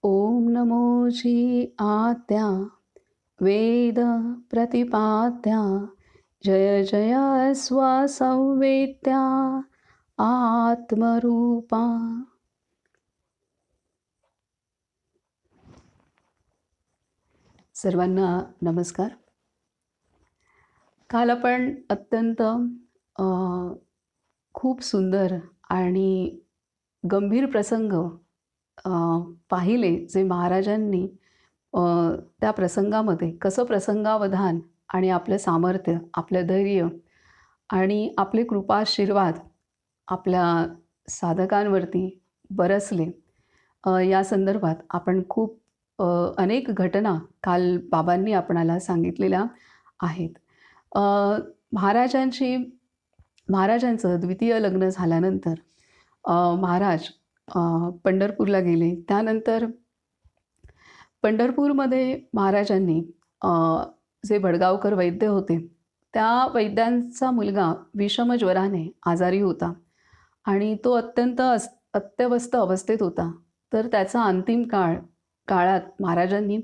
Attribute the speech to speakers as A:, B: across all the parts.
A: ओम नमो जी आत्या वेद प्रतिपाद्या जय जय स्वसंवेद्या आत्मरूपा. सर्वांना नमस्कार. काल आपण अत्यंत खूप सुंदर आणि गंभीर प्रसंग अ, पाहिले जे महाराजांनी अ, त्या प्रसंगामध्ये कसं प्रसंगावधान आणि आपलं सामर्थ्य, आपलं धैर्य आणि आपले कृपाशीर्वाद आपल्या साधकांवरती बरसले. या संदर्भात आपण खूप अनेक घटना काल बाबांनी आपणाला सांगितलेल्या आहेत. अ, महाराजांची महाराजांचं द्वितीय लग्न झाल्यानंतर महाराज पंढरपूरला गेले. त्यानंतर पंढरपूरमध्ये महाराजांनी अ, जे भडगावकर वैद्य होते, त्या वैद्यांचा मुलगा विषम ज्वराने आजारी होता आणि तो अत्यवस्थ अवस्थेत होता. तर त्याचा अंतिम काळात महाराजांनी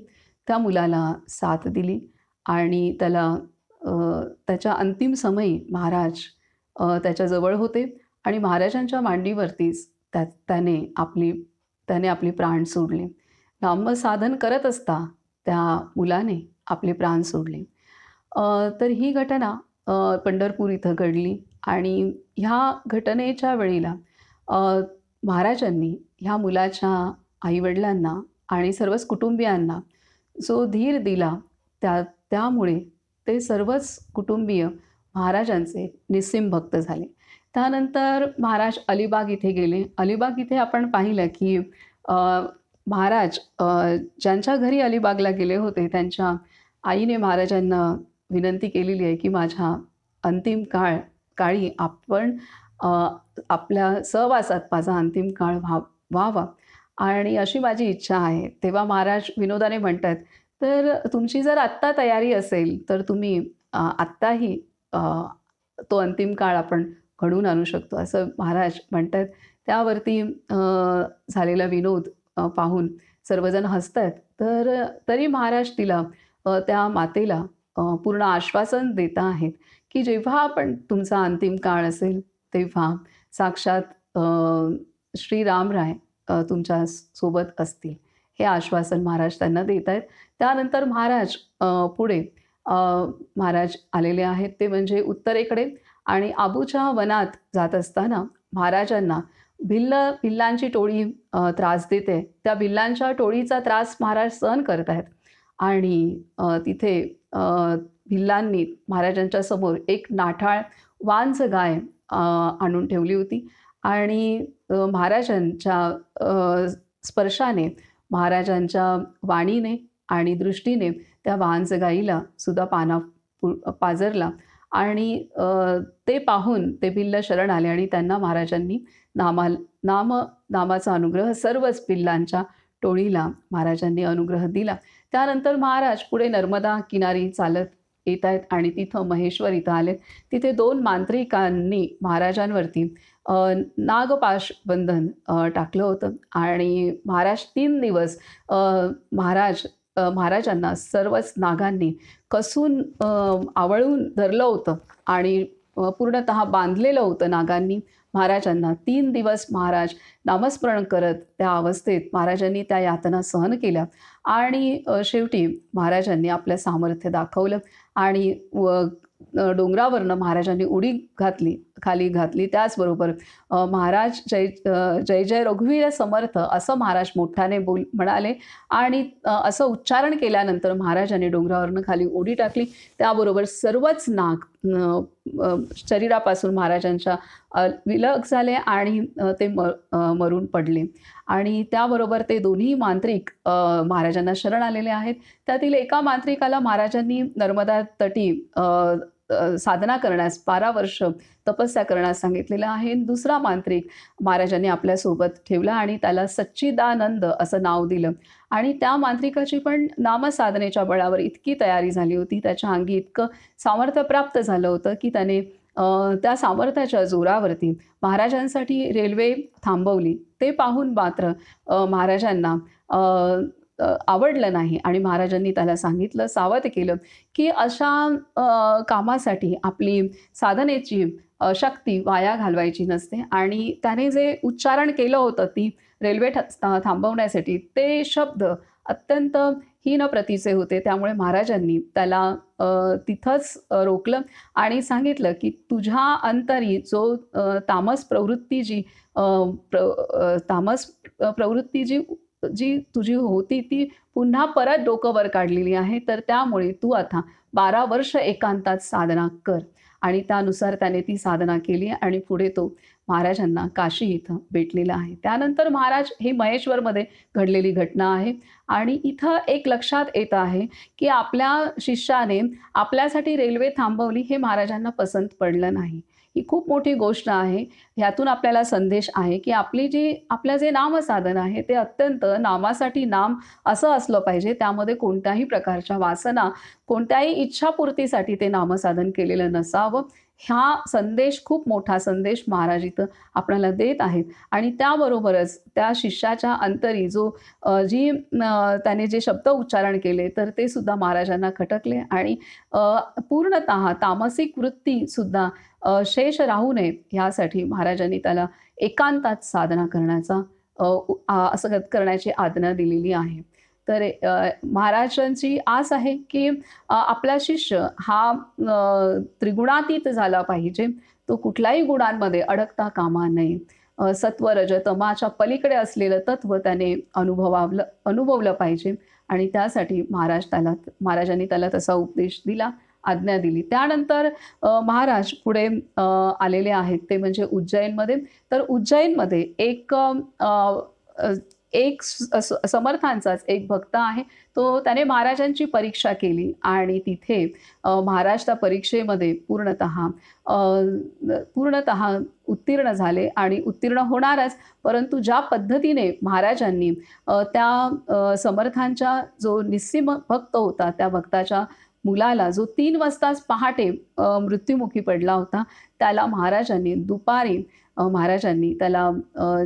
A: त्या मुलाला साथ दिली आणि अ, त्याच्या अंतिम समयी महाराज त्याच्याजवळ होते आणि महाराजांच्या मांडीवरतीच त्याने आपली प्राण सोडले. नामसाधन करत असता त्या मुलाने आपले प्राण सोडले. तर ही घटना पंढरपूर इथं घडली आणि ह्या घटनेच्या वेळेला अ, महाराजांनी ह्या मुलाच्या आई-वडिलांना आणि सर्वच कुटुंबियांना जो धीर दिला, त्यामुळे ते सर्वच कुटुंबीय महाराजांचे निस्सीम भक्त झाले. त्यानंतर महाराज अलिबाग इथे गेले. अलिबाग इथे आपण पाहिलं की अ, महाराज ज्यांच्या घरी अलिबागला गेले होते, त्यांच्या आईने महाराजांना विनंती केलेली आहे, की माझ्या अंतिम काळी आपण अ, आपल्या सहवासात माझा अंतिम काळ व्हावा आणि अशी माझी इच्छा आहे. तेव्हा महाराज विनोदाने म्हणतात, "तर तुमची जर आत्ता तयारी असेल, तर तुम्ही आत्ताही अ, तो अंतिम काळ आपण घडवून आणू शकतो," असं महाराज म्हणतात. त्यावरती झालेला विनोद पाहून सर्वजण हसतायत. तर तरी महाराज त्या मातेला पूर्ण आश्वासन देत आहेत, की जेव्हा आपण तुमचा अंतिम काळ असेल, तेव्हा साक्षात श्रीरामराय तुमच्या सोबत असतील. हे आश्वासन महाराज त्यांना देत आहेत. त्यानंतर पुढे अ, महाराज आलेले आहेत ते म्हणजे उत्तरेकडे आणि आबूच्या वनात जात असताना महाराजांना भिल्लांची टोळी त्रास देते. त्या भिल्लांच्या टोळीचा त्रास महाराज सहन करत आहेत आणि तिथे अ, भिल्लांनी महाराजांच्या समोर एक नाठाळ वांझ गाय आणून ठेवली होती आणि महाराजांच्या स्पर्शाने, महाराजांच्या वाणीने आणि दृष्टीने त्या वांझ गाईला सुद्धा पाजरला आणि ते पाहून ते भिल्ल शरण आले आणि त्यांना महाराजांनी नामा नाम नामाचा अनुग्रह सर्वच भिल्लांच्या टोळीला महाराजांनी अनुग्रह दिला. त्यानंतर महाराज पुढे नर्मदा किनारी चालत येत आहेत आणि तिथं महेश्वर इथं आलेत. तिथे 2 मांत्रिकांनी महाराजांवरती नागपाशबंधन टाकलं होतं आणि महाराज 3 दिवस अ, महाराजांना सर्वच नागांनी कसून आवळून धरलं होतं आणि पूर्णतः बांधलेलं होतं नागांनी महाराजांना. 3 दिवस महाराज नामस्मरण करत त्या अवस्थेत महाराजांनी त्या यातना सहन केल्या आणि शेवटी महाराजांनी आपलं सामर्थ्य दाखवलं आणि डोंगरावरनं महाराजांनी उडी खाली घातली. त्याचबरोबर महाराज जय जय रघुवीर समर्थ असं महाराज मोठ्याने म्हणाले आणि असं उच्चारण केल्यानंतर महाराजांनी डोंगरावरनं खाली उडी टाकली. त्याबरोबर सर्वच नाग शरीरापासून महाराजांच्या विलग झाले आणि ते मरून पडले आणि त्याबरोबर ते दोन्ही मांत्रिक महाराजांना शरण आलेले आहेत. त्यातील एका मांत्रिकाला महाराजांनी नर्मदा तटी साधना करण्यास 12 वर्ष तपस्या करण्यास सांगितलेलं आहे. दुसरा मांत्रिक महाराजांनी आपल्यासोबत ठेवला आणि त्याला सच्चिदानंद असं नाव दिलं आणि त्या मांत्रिकाची पण नामसाधनेच्या बळावर इतकी तयारी झाली होती, त्याच्या अंगी इतकं सामर्थ्य प्राप्त झालं होतं, की त्याने त्या सामर्थ्याच्या जोरावरती महाराजांसाठी रेल्वे थांबवली. ते पाहून मात्र महाराजांना अ, आवडलं नाही आणि महाराजांनी त्याला सांगितलं, सावध केलं, की अशा कामासाठी आपली साधनेची शक्ती वाया घालवायची नसते आणि त्याने जे उच्चारण केलं होतं ती रेल्वे थांबवण्यासाठी, ते शब्द अत्यंत हीन प्रतीचे होते. त्यामुळे महाराजांनी त्याला तिथंच रोखलं आणि सांगितलं, की तुझ्या अंतरी जो तामस प्रवृत्ती जी अ, तामस प्रवृत्ती जी जी तुझी होती ती पुन्हा परत डोकं वर काढलेली आहे. तर त्यामुळे तू आता 12 वर्ष एकांतात साधना कर. आणि त्यानुसार त्याने ती साधना केली आणि पुढे तो महाराजांना काशी इथं भेटलेला आहे. त्यानंतर महाराज हे महेश्वरमध्ये घडलेली घटना आहे आणि इथं एक लक्षात येत आहे, की आपल्या शिष्याने आपल्यासाठी रेल्वे थांबवली हे महाराजांना पसंत पडलं नाही. ही खूप मोठी गोष्ट आहे. ह्यातून आपल्याला संदेश आहे, की आपलं जे नामसाधन आहे ते अत्यंत नामासाठी नाम असं असलं पाहिजे. त्यामध्ये कोणत्याही प्रकारच्या वासना, कोणत्याही इच्छापूर्तीसाठी ते नामसाधन केलेलं नसावं. हा संदेश खूप मोठा संदेश महाराज इथं आपल्याला देत आहेत आणि त्याबरोबरच त्या शिष्याच्या अंतरी त्याने जे शब्द उच्चारण केले तर ते सुद्धा महाराजांना खटकले आणि पूर्णतः तामसिक वृत्तीसुद्धा शेष राहू नये ह्यासाठी महाराजांनी त्याला एकांतात साधना असं करण्याची आज्ञा दिलेली आहे. तर महाराजांची आस आहे, की आपला शिष्य हा त्रिगुणातीत झाला पाहिजे. तो कुठल्याही गुणांमध्ये अडकता कामा नये. सत्व, रज, तमाच्या पलीकडे असलेलं तत्व त्याने अनुभवलं पाहिजे आणि त्यासाठी महाराजांनी त्याला तसा उपदेश दिला, आज्ञा दिली. त्यानंतर महाराज पुढे आलेले आहेत ते म्हणजे उज्जैनमध्ये. तर उज्जैनमध्ये एक समर्थांचाच एक भक्त आहे. त्याने महाराजांची परीक्षा केली आणि तिथे महाराज त्या परीक्षेमध्ये पूर्णतः उत्तीर्ण झाले आणि उत्तीर्ण होणारच. परंतु ज्या पद्धतीने महाराजांनी त्या समर्थांच्या जो निस्सीम भक्त होता, त्या भक्ताच्या मुलाला जो 3 वाजताच पहाटे मृत्युमुखी पडला होता, त्याला महाराजांनी दुपारी महाराजांनी त्याला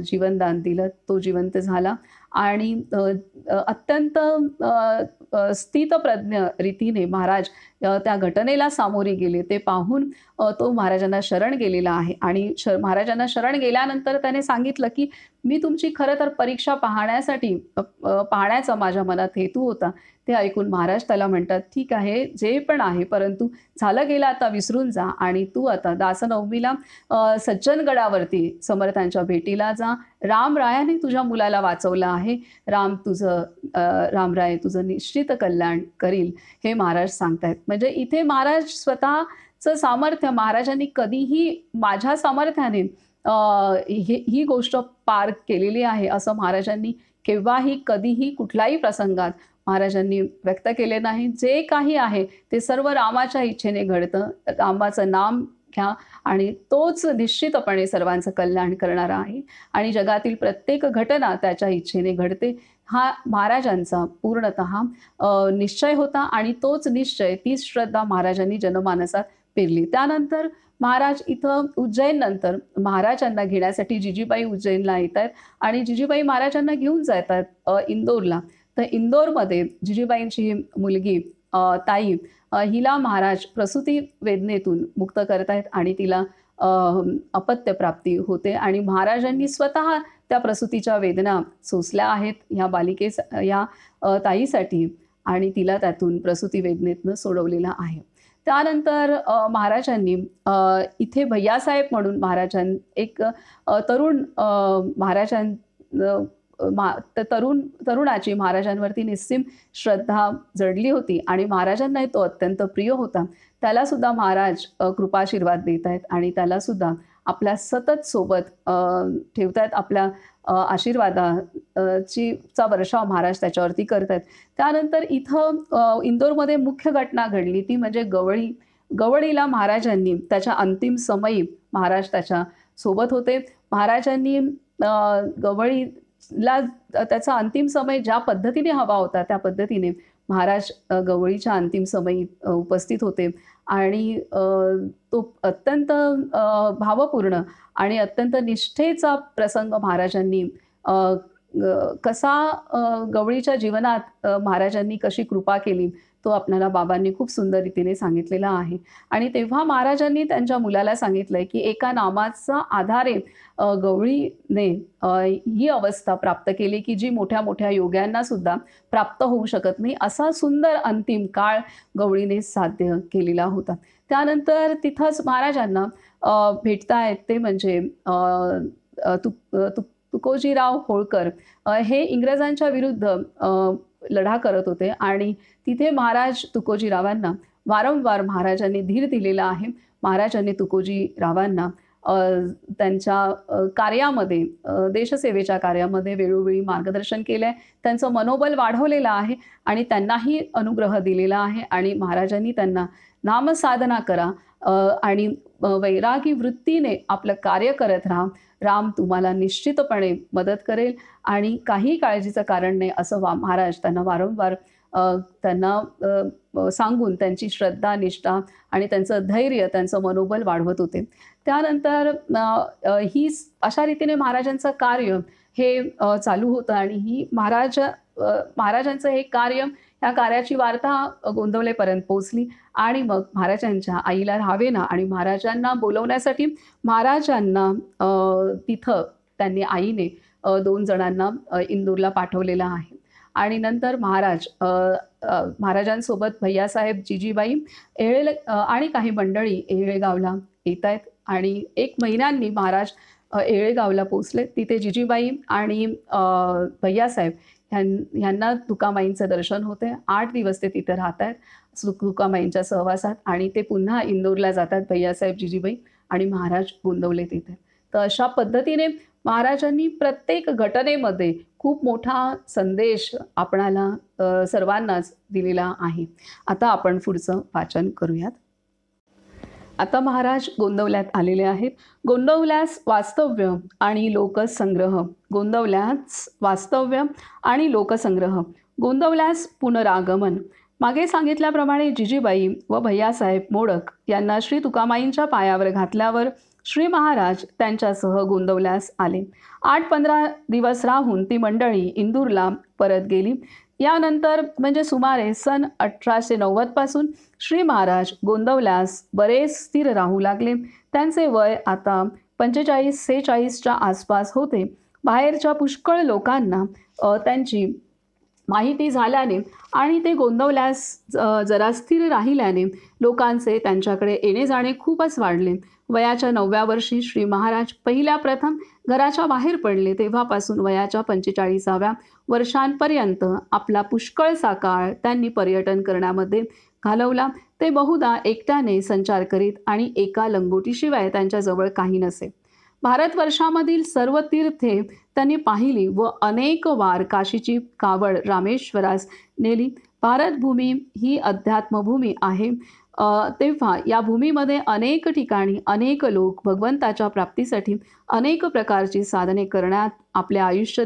A: जीवनदान दिलं. तो जिवंत झाला आणि अत्यंत स्थितप्रज्ञ रीतीने महाराज त्या घटनेला सामोरे गेले. ते पाहून तो महाराजांना शरण गेलेला आहे आणि महाराजांना शरण गेल्यानंतर त्याने सांगितलं, की मी तुमची खरं तर परीक्षा पाहण्याचा माझ्या मनात हेतू होता. ते ऐकून महाराज त्याला म्हणतात, ठीक आहे, जे पण आहे, परंतु झालं गेलं आता विसरून जा आणि तू आता दासनवमीला सज्जनगडावरती समर्थांच्या भेटीला जा. रामरायाने तुझ्या मुलाला वाचवलं आहे. रामराय तुझं निश्चित कल्याण करील हे महाराज सांगतायत. म्हणजे इथे महाराज स्वतःचं सामर्थ्य महाराजांनी कधीही माझ्या सामर्थ्याने ही गोष्ट पार केलेली आहे असं महाराजांनी केव्हाही कधीही कुठल्याही प्रसंगात महाराजांनी व्यक्त केले नाही. जे काही आहे ते सर्व रामाच्या इच्छेने घडतं. रामाचं नाम घ्या आणि तोच निश्चितपणे सर्वांचं कल्याण करणारा आहे आणि जगातील प्रत्येक घटना त्याच्या इच्छेने घडते. हा महाराजांचा पूर्णतः निश्चय होता आणि तोच निश्चय, तीच श्रद्धा महाराजांनी जनमानसात पेरली. त्यानंतर महाराज इथं उज्जैननंतर महाराजांना घेण्यासाठी जिजीबाई उज्जैनला येत आहेत आणि जिजीबाई महाराजांना घेऊन जात आहेत इंदोरला. तर इंदोरमध्ये जिजीबाईंची मुलगी ताई हिला महाराज प्रसूती वेदनेतून मुक्त करतायत आणि तिला अपत्यप्राप्ती होते आणि महाराजांनी स्वतः त्या प्रसूतीच्या वेदना सोसल्या आहेत ह्या ताईसाठी आणि तिला त्यातून प्रसूती वेदनेतनं सोडवलेला आहे. त्यानंतर महाराजांनी इथे भैयासाहेब म्हणून एक तरुण तरुणाची महाराजांवरती निस्सीम श्रद्धा जडली होती आणि महाराजांना तो अत्यंत प्रिय होता. त्याला सुद्धा महाराज कृपाशीर्वाद देत आहेत आणि त्याला सुद्धा आपल्या सतत सोबत ठेवतायत. आपल्या आशीर्वादाचा वर्षाव महाराज त्याच्यावरती करतायत. त्यानंतर इथं इंदोरमध्ये मुख्य घटना घडली ती म्हणजे गवळीला महाराजांनी त्याच्या अंतिम समयी महाराज त्याच्या सोबत होते. महाराजांनी गवळीला त्याचा अंतिम समय ज्या पद्धतीने हवा होता त्या पद्धतीने महाराज गवळीच्या अंतिम समयी उपस्थित होते आणि तो अत्यंत भावपूर्ण आणि अत्यंत निष्ठेचा प्रसंग महाराजांनी अ, कसा गवळीच्या जीवनात महाराजांनी कशी कृपा केली तो आपल्याला बाबांनी खूप सुंदर रीतीने सांगितलेला आहे. आणि तेव्हा महाराजांनी त्यांच्या मुलाला सांगितलंय, की एका नामाचा आधारे गवळीने ही अवस्था प्राप्त केली, की जी मोठ्या-मोठ्या योग्यांना सुद्धा प्राप्त होऊ शकत नाही. असा सुंदर अंतिम काळ गवळीने साध्य केलेला होता. त्यानंतर तिथंच महाराजांना भेटतायत ते म्हणजे अ, अ, तुक तुक तुकोजीराव होळकर हे इंग्रजांच्या विरुद्ध लढा करत होते आणि तिथे महाराज तुकोजीरावांना वारंवार महाराजांनी धीर दिलेला आहे. महाराजांनी तुकोजीरावांना अ, त्यांच्या कार्यामध्ये देशसेवेच्या कार्यामध्ये वेळोवेळी मार्गदर्शन केलं आहे. त्यांचं मनोबल वाढवलेलं आहे आणि त्यांनाही अनुग्रह दिलेला आहे आणि महाराजांनी त्यांना नामसाधना करा आणि वैरागी वृत्तीने आपलं कार्य करत राहा. राम तुम्हाला निश्चितपणे मदत करेल आणि काही काळजीचं कारण नाही असं महाराज त्यांना वारंवार त्यांना सांगून त्यांची श्रद्धा, निष्ठा आणि त्यांचं धैर्य, त्यांचं मनोबल वाढवत होते. त्यानंतर ही अशा रीतीने महाराजांचं कार्य हे चालू होतं आणि ही महाराजांचं हे कार्य, या कार्याची वार्ता गोंदवलेपर्यंत पोहोचली आणि मग महाराजांच्या आईला राहावेना आणि महाराजांना बोलवण्यासाठी महाराजांना तिथं त्यांनी आईने 2 जणांना इंदूरला पाठवलेलं आहे. आणि नंतर महाराजांसोबत भैयासाहेब जिजीबाई आणि काही मंडळी येळेगावला येत आहेत आणि 1 महिन्यांनी महाराज येळेगावला पोहोचले. तिथे जिजीबाई आणि भैयासाहेब ह्यांना तुकामाईंचं दर्शन होते. 8 दिवस ते तिथे राहत आहेत तुकामाईंच्या सहवासात आणि ते पुन्हा इंदोरला जातात भैयासाहेब जिजीबाई आणि महाराज गोंदवले तिथे. तर अशा पद्धतीने महाराजांनी प्रत्येक घटनेमध्ये खूप मोठा संदेश आपणाला सर्वांनाच दिलेला आहे. आता आपण पुढचं वाचन करूयात. आता महाराज गोंदवल्यात आलेले आहेत. गोंदवल्यास वास्तव्य आणि लोकसंग्रह. गोंदवल्यास वास्तव्य आणि लोकसंग्रह. गोंदवल्यास पुनरागमन. मागे सांगितल्याप्रमाणे जिजीबाई व भैयासाहेब मोडक यांना श्री तुकामाईंच्या पायावर घातल्यावर श्री महाराज त्यांच्यासह गोंदवल्यास आले. 8-15 दिवस राहून ती मंडळी इंदूरला परत गेली. यानंतर म्हणजे सुमारे सन 1890 पासून श्री महाराज गोंदवल्यास बरेच स्थिर राहू लागले. त्यांचे वय आता 45-46च्या आसपास होते. बाहेरच्या पुष्कळ लोकांना त्यांची माहिती झाल्याने आणि ते गोंदवल्यास जरा स्थिर राहिल्याने लोकांचे त्यांच्याकडे येणे जाणे खूपच वाढले. वयाच्या 9व्या वर्षी श्री महाराज पहिल्या प्रथम घराच्या बाहेर पडले. तेव्हापासून वयाच्या 45व्या वर्षांपर्यंत आपला पुष्कळसा काळ त्यांनी पर्यटन करण्यामध्ये घालवला. ते बहुधा एकट्याने संचार करीत आणि एका लंगोटीशिवाय त्यांच्याजवळ काही नसे. भारतवर्षामधील सर्व तीर्थे त्यांनी पाहिली व अनेक वार काशीची कावड रामेश्वरास नेली. भारतभूमी ही अध्यात्मभूमी आहे. तेव्हा या भूमीमध्ये अनेक ठिकाणी अनेक लोक भगवंताच्या प्राप्तीसाठी अनेक प्रकारची साधने करण्यात आपले आयुष्य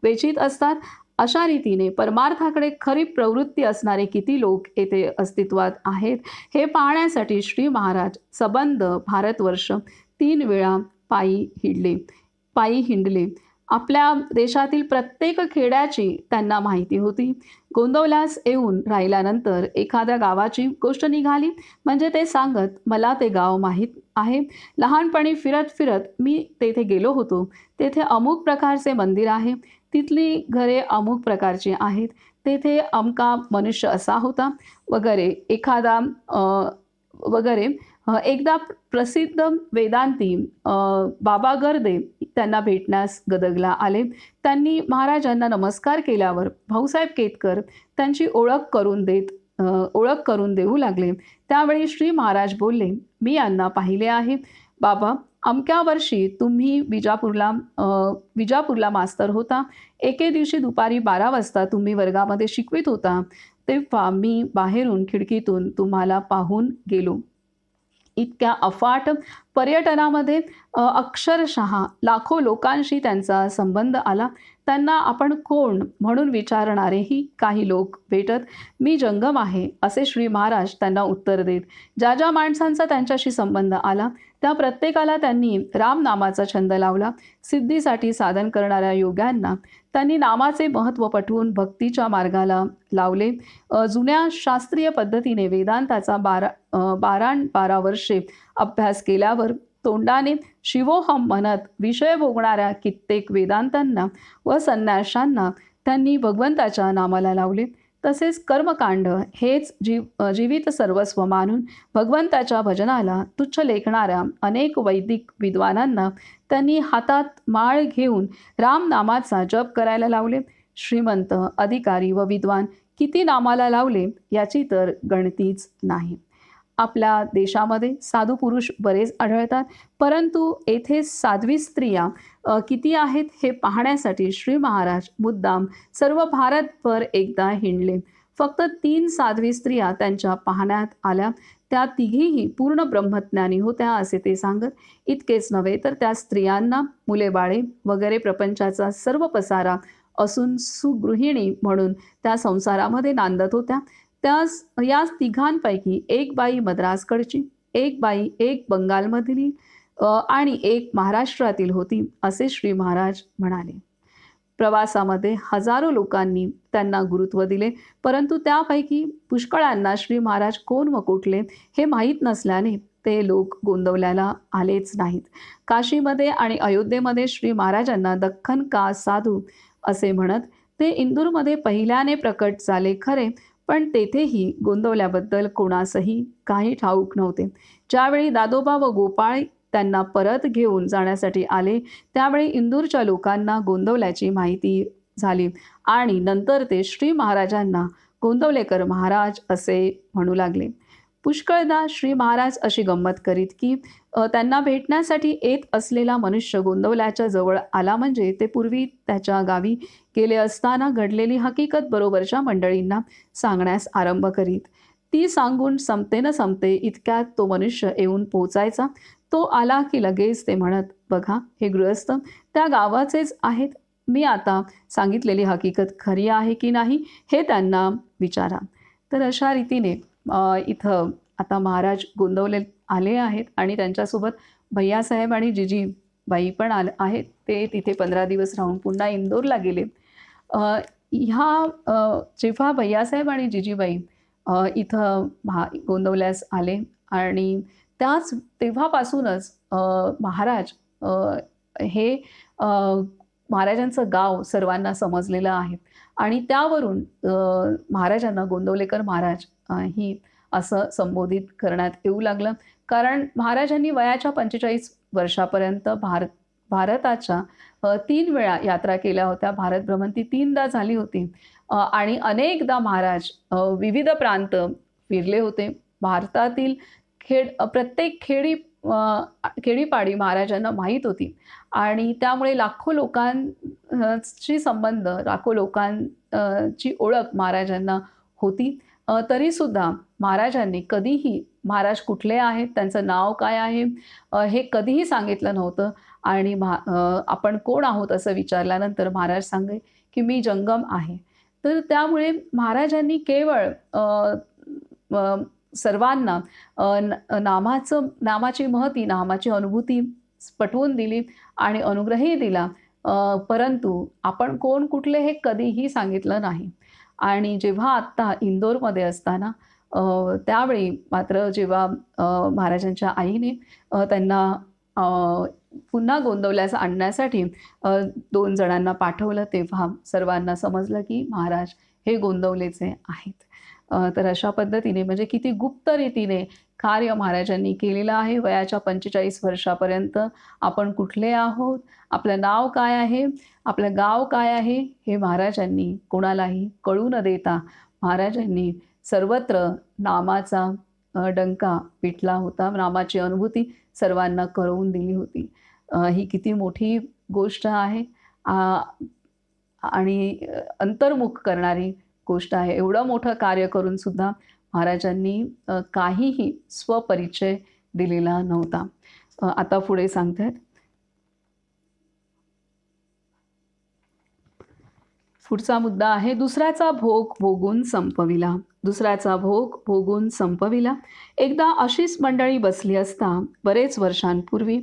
A: वेचित असतात. अशा रीतीने परमार्थाकडे खरी प्रवृत्ती असणारे किती लोक येथे अस्तित्वात आहेत हे पाहण्यासाठी श्री महाराज सबंध भारतवर्ष 3 वेळा पायी हिंडले. आपल्या देशातील प्रत्येक खेड्याची त्यांना माहिती होती. गोंदवल्यास येऊन राहिल्यानंतर एखाद्या गावाची गोष्ट निघाली म्हणजे ते सांगत, मला ते गाव माहीत आहे. लहानपणी फिरत फिरत मी तेथे गेलो होतो. तेथे अमुक प्रकारचे मंदिर आहे. तिथली घरे अमुक प्रकारची आहेत. तेथे अमका मनुष्य असा होता वगैरे वगैरे. एकदा प्रसिद्ध वेदांती बाबा गर्दे त्यांना भेटण्यास गदगला आले. त्यांनी महाराजांना नमस्कार केल्यावर भाऊसाहेब केतकर त्यांची ओळख करून देऊ लागले. त्यावेळी श्री महाराज बोलले, मी यांना पाहिले आहे. बाबा, अमक्या वर्षी तुम्ही विजापूरला मास्तर होता. एके दिवशी दुपारी 12 वाजता तुम्ही वर्गामध्ये शिकवित होता. तेव्हा मी बाहेरून खिडकीतून तुम्हाला पाहून गेलो. इतक्या अफाट पर्यटनामध्ये अक्षरशः लाखो लोकांशी त्यांचा संबंध आला. त्यांना आपण कोण म्हणून विचारणारेही काही लोक भेटत. मी जंगम आहे असे श्री महाराज त्यांना उत्तर देत. ज्या ज्या माणसांचा त्यांच्याशी संबंध आला त्या प्रत्येकाला त्यांनी रामनामाचा छंद लावला. सिद्धीसाठी साधन करणाऱ्या योग्यांना त्यांनी नामाचे महत्त्व पटवून भक्तीच्या मार्गाला लावले. जुन्या शास्त्रीय पद्धतीने वेदांताचा 12 वर्षे अभ्यास केल्यावर तोंडाने शिवोहम म्हणत विषय भोगणाऱ्या कित्येक वेदांतांना व संन्याशांना त्यांनी भगवंताच्या नामाला लावले. तसेच कर्मकांड हेच जीवित सर्वस्व मानून भगवंताच्या भजनाला तुच्छ लेखणाऱ्या अनेक वैदिक विद्वानांना त्यांनी हातात माळ घेऊन रामनामाचा जप करायला लावले. श्रीमंत, अधिकारी व विद्वान किती नामाला लावले याची तर गणतीच नाही. आपल्या देशामध्ये साधू पुरुष बरेच आढळतात, परंतु येथे साध्वी स्त्रिया किती आहेत हे पाहण्यासाठी श्री महाराज मुद्दाम सर्व भारतभर एकदा हिंडले. फक्त 3 साध्वी स्त्रिया त्यांच्या पाहण्यात आल्या. त्या तिघीही पूर्ण ब्रह्मज्ञानी होत्या असे ते सांगत. इतकेच नव्हे तर त्या स्त्रियांना मुलेबाळे वगैरे प्रपंचाचा सर्व पसारा असून सुगृहिणी म्हणून त्या संसारामध्ये नांदत होत्या. या तिघांपैकी एक बाई मद्रासकडची, एक बाई एक बंगालमधली आणि एक महाराष्ट्रातील होती असे श्री महाराज म्हणाले. प्रवासामध्ये हजारो लोकांनी त्यांना गुरुत्व दिले, परंतु त्यापैकी पुष्कळांना श्री महाराज कोण व कुठले हे माहीत नसल्याने ते लोक गोंदवल्याला आलेच नाहीत. काशीमध्ये आणि अयोध्येमध्ये श्री महाराजांना दख्खन का साधू असे म्हणत. ते इंदूरमध्ये पहिल्याने प्रकट झाले खरे, पण तेथेही गोंदवल्याबद्दल कोणासही काही ठाऊक नव्हते. ज्यावेळी दादोबा व गोपाळ त्यांना परत घेऊन जाण्यासाठी आले त्यावेळी इंदूरच्या लोकांना गोंदवल्याची माहिती झाली आणि नंतर ते श्री महाराजांना गोंदवलेकर महाराज असे म्हणू लागले. पुष्कळदा श्री महाराज अशी गंमत करीत की त्यांना भेटण्यासाठी येत असलेला मनुष्य गोंदवल्याच्या जवळ आला म्हणजे ते पूर्वी त्याच्या गावी गेले असताना घडलेली हकीकत बरोबरच्या मंडळींना सांगण्यास आरंभ करीत. ती सांगून संपते न संपते इतक्यात तो मनुष्य येऊन पोचायचा. तो आला की लगेच ते म्हणत, बघा हे गृहस्थ त्या गावाचेच आहेत. मी आता सांगितलेली हकीकत खरी आहे की नाही हे त्यांना विचारा. तर अशा रीतीने इथं आता महाराज गोंदवले आले आहेत आणि त्यांच्यासोबत भैयासाहेब आणि जिजीबाई पण आहेत. ते तिथे 15 दिवस राहून पुन्हा इंदोरला गेले. जेव्हा भैयासाहेब आणि जिजीबाई इथं गोंदवल्यास आले आणि तेव्हापासूनच महाराज हे महाराजांचं गाव सर्वांना समजलेलं आहे आणि त्यावरून महाराजांना गोंदवलेकर महाराज ही असं संबोधित करण्यात येऊ लागलं. कारण महाराजांनी वयाच्या 45 वर्षापर्यंत भारताच्या 3 वेळा यात्रा केल्या होत्या. भारत भ्रमंती 3दा झाली होती आणि अनेकदा महाराज विविध प्रांत फिरले होते. भारतातील प्रत्येक खेडीपाडी महाराजांना माहीत होती आणि त्यामुळे लाखो लोकांची संबंध, लाखो लोकांची ओळख महाराजांना होती. तरीसुद्धा महाराजांनी कधीही महाराज कुठले आहेत, त्यांचं नाव काय आहे हे कधीही सांगितलं नव्हतं आणि आपण कोण आहोत असं विचारल्यानंतर महाराज सांगे की मी जंगम आहे. तर त्यामुळे महाराजांनी केवळ सर्वांना नामाची महती, नामाची अनुभूती पटवून दिली आणि अनुग्रहही दिला, परंतु आपण कोण कुठले हे कधीही सांगितलं नाही. आणि जेव्हा आत्ता इंदोरमध्ये असताना त्यावेळी मात्र जेव्हा महाराजांच्या आईने त्यांना पुन्हा गोंदवल्यास आणण्यासाठी 2 जणांना पाठवलं तेव्हा सर्वांना समजलं की महाराज हे गोंदवलेचे आहेत. तर अशा पद्धतीने म्हणजे किती गुप्त रीतीने कार्य महाराजांनी केलेलं आहे. वयाच्या 45 वर्षापर्यंत आपण कुठले आहोत, आपलं नाव काय आहे, आपलं गाव काय आहे हे महाराजांनी कोणालाही कळू न देता महाराजांनी सर्वत्र नामाचा डंका पिटला होता. नामाची अनुभूती सर्वांना कळवून दिली होती. ही किती मोठी गोष्ट आहे आणि अंतर्मुख करणारी गोष्ट आहे. एवढं मोठं कार्य करून सुद्धा महाराजांनी काहीही स्वपरिचय दिलेला नव्हता. आता पुढे सांगतात. पुढचा मुद्दा आहे, दुसऱ्याचा भोग भोगून संपविला. दुसऱ्याचा भोग भोगून संपविला. एकदा अशीच मंडळी बसली असता बरेच वर्षांपूर्वी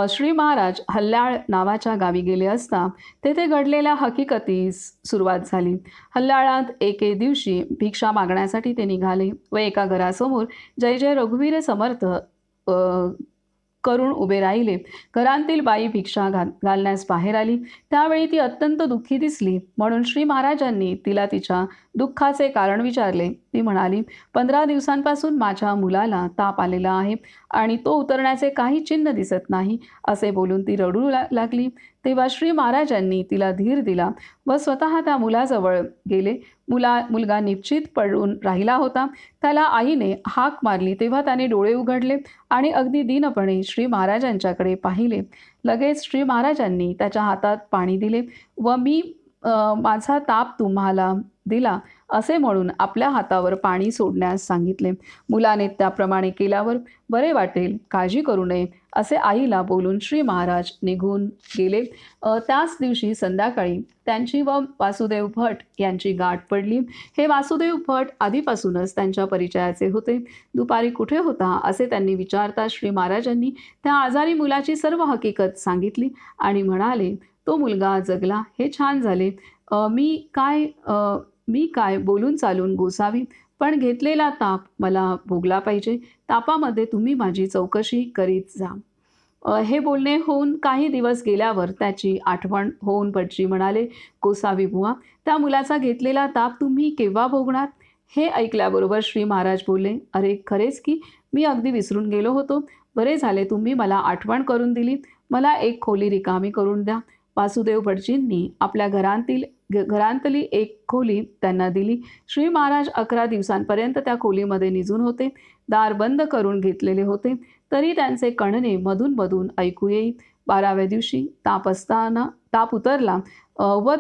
A: श्री महाराज हल्ल्याळ नावाच्या गावी गेले असता तेथे घडलेल्या हकीकतीस सुरुवात झाली. हल्ल्याळात एके दिवशी भिक्षा मागण्यासाठी ते निघाले व एका घरासमोर जय जय रघुवीर समर्थ करून उभे राहिले. घरातील बाई भिक्षा घालण्यास बाहेर आली. त्यावेळी ती अत्यंत दुःखी दिसली, म्हणून श्री महाराजांनी तिला तिच्या दुःखाचे कारण विचारले. ती म्हणाली, 15 दिवसांपासून माझ्या मुलाला ताप आलेला आहे आणि तो उतरण्याचे काही चिन्ह दिसत नाही, असे बोलून ती रडू लागली. तेव्हा श्री महाराजांनी तिला धीर दिला व स्वतः त्या मुलाजवळ गेले. मुलगा निश्चित पडून राहिला होता. त्याला आईने हाक मारली तेव्हा त्याने डोळे उघडले आणि अगदी दीनपणे श्री महाराजांच्याकडे पाहिले. लगेच श्री महाराजांनी त्याच्या हातात पाणी दिले व मी माझा ताप तुम्हाला दिला असे म्हणून आपल्या हातावर पाणी सोडण्यास सांगितले. मुलाने त्याप्रमाणे केल्यावर बरे वाटेल, काळजी करू नये असे आईला बोलून श्री महाराज निघून गेले. त्याच दिवशी संध्याकाळी त्यांची व वासुदेव भट यांची गाठ पडली. हे वासुदेव भट आधीपासूनच त्यांच्या परिचयाचे होते. दुपारी कुठे होता असे त्यांनी विचारता श्री महाराजांनी त्या आजारी मुलाची सर्व हकीकत सांगितली आणि म्हणाले, तो मुलगा जगला, हे छान झाले. मी काय बोलून चालून गोसावी, पण घेतलेला ताप मला भोगला पाहिजे. तापामध्ये तुम्ही माझी चौकशी करीत जा. हे बोलणे होऊन काही दिवस गेल्यावर त्याची आठवण होऊन भटजी म्हणाले, गोसावी बुवा, त्या मुलाचा घेतलेला ताप तुम्ही केव्हा भोगणार? हे ऐकल्याबरोबर श्री महाराज बोलले, अरे खरेच की मी अगदी विसरून गेलो होतो. बरे झाले तुम्ही मला आठवण करून दिली. मला एक खोली रिकामी करून द्या. वासुदेव भटजींनी आपल्या घरांतली एक खोली त्यांना दिली. श्री महाराज 11 दिवसांपर्यंत त्या खोलीमध्ये निजून होते. दार बंद करून घेतलेले होते, तरी त्यांचे कणणे मधून मधून ऐकू येई. 12व्या दिवशी ताप उतरला व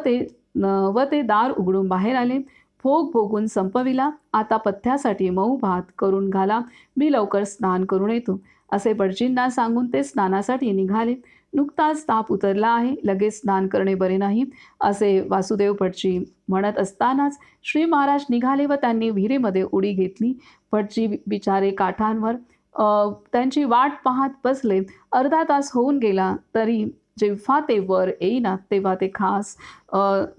A: ते दार उघडून बाहेर आले. भोग भोगून संपविला. आता पथ्यासाठी मऊ भात करून घाला, मी लवकर स्नान करून येतो असे भटजींना सांगून ते स्नानासाठी निघाले. नुकताच ताप उतरला आहे, लगेच स्नान करणे बरे नाही असे वासुदेव भटजी म्हणत असतानाच श्री महाराज निघाले व त्यांनी विहिरीमध्ये उडी घेतली. भटजी बिचारे काठांवर त्यांची वाट पाहत बसले. अर्धा तास होऊन गेला तरी जेव्हा ते वर येईना तेव्हा ते खास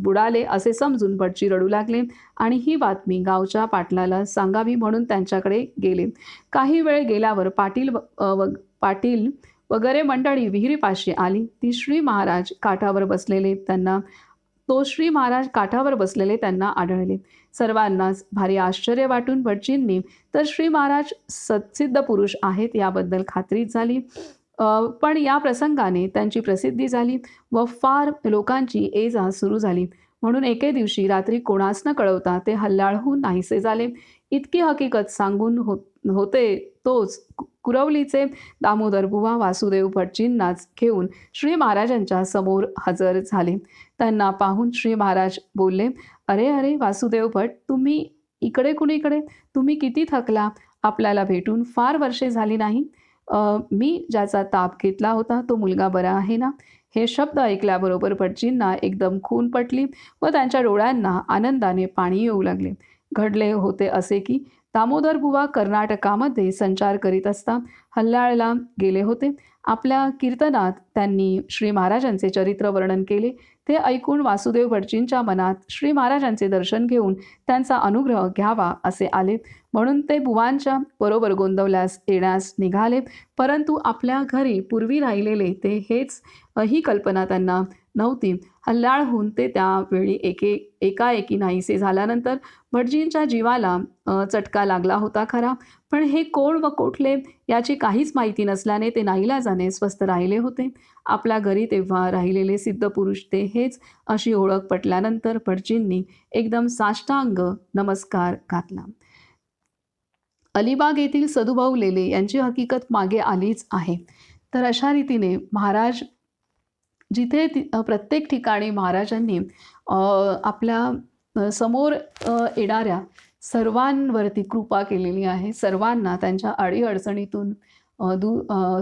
A: बुडाले असे समजून भटजी रडू लागले आणि ही बातमी गावच्या पाटलाला सांगावी म्हणून त्यांच्याकडे गेले. काही वेळ गेल्यावर पाटील वगैरे मंडळी विहिरीपाशी आली. श्री महाराज काठावर बसलेले त्यांना आढळले. सर्वांनाच भारी आश्चर्य वाटून भटजींनी तर श्री महाराज सत्सिद्ध पुरुष आहेत याबद्दल खात्री झाली. पण या प्रसंगाने त्यांची प्रसिद्धी झाली व फार लोकांची ये-जा सुरू झाली. म्हणून एके दिवशी रात्री कोणास न कळवता ते हल्ल्याळहून नाहीसे झाले. इतकी हकीकत सांगून होते तोच कुरवलीचे दामोदर बुवा वासुदेव भटजींनाच घेऊन श्री महाराजांच्या समोर हजर झाले. त्यांना पाहून श्री महाराज बोलले, अरे अरे वासुदेव भट, तुम्ही इकडे कुणीकडे? तुम्ही किती थकला? आपल्याला भेटून फार वर्षे झाली नाही. मी ज्याचा ताप घेतला होता तो मुलगा बरा आहे ना? हे शब्द ऐकल्याबरोबर भटजींना एकदम खून पटली व त्यांच्या डोळ्यांना आनंदाने पाणी येऊ लागले. घडले होते असे की दामोदर बुवा कर्नाटकामध्ये संचार करीत असता हल्ल्याळला गेले होते. आपल्या कीर्तनात त्यांनी श्री महाराजांचे चरित्र वर्णन केले. ते ऐकून वासुदेव भटजींच्या मनात श्री महाराजांचे दर्शन घेऊन त्यांचा अनुग्रह घ्यावा असे आले. म्हणून ते बुवांच्या बरोबर गोंदवल्यास येण्यास निघाले. परंतु आपल्या घरी पूर्वी राहिलेले ते हेच ही कल्पना त्यांना नव्हती. हल्ल्याळहून ते त्यावेळी एकाएकी नाहीसे झाल्यानंतर भटजींच्या जीवाला चटका लागला होता खरा, पण हे कोण व कोठले याची काहीच माहिती नसल्याने ते नाईलाजाने स्वस्थ राहिले होते. आपल्या घरी तेव्हा राहिलेले सिद्ध पुरुष ते हेच अशी ओळख पटल्यानंतर भटजींनी एकदम साष्टांग नमस्कार घातला. अलिबाग येथील सदुभाऊ लेले यांची हकीकत मागे आलीच आहे. तर अशा रीतीने महाराज जिथे प्रत्येक ठिकाणी महाराजांनी आपल्या समोर येणाऱ्या सर्वांवरती कृपा केलेली आहे. सर्वांना त्यांच्या अडीअडचणीतून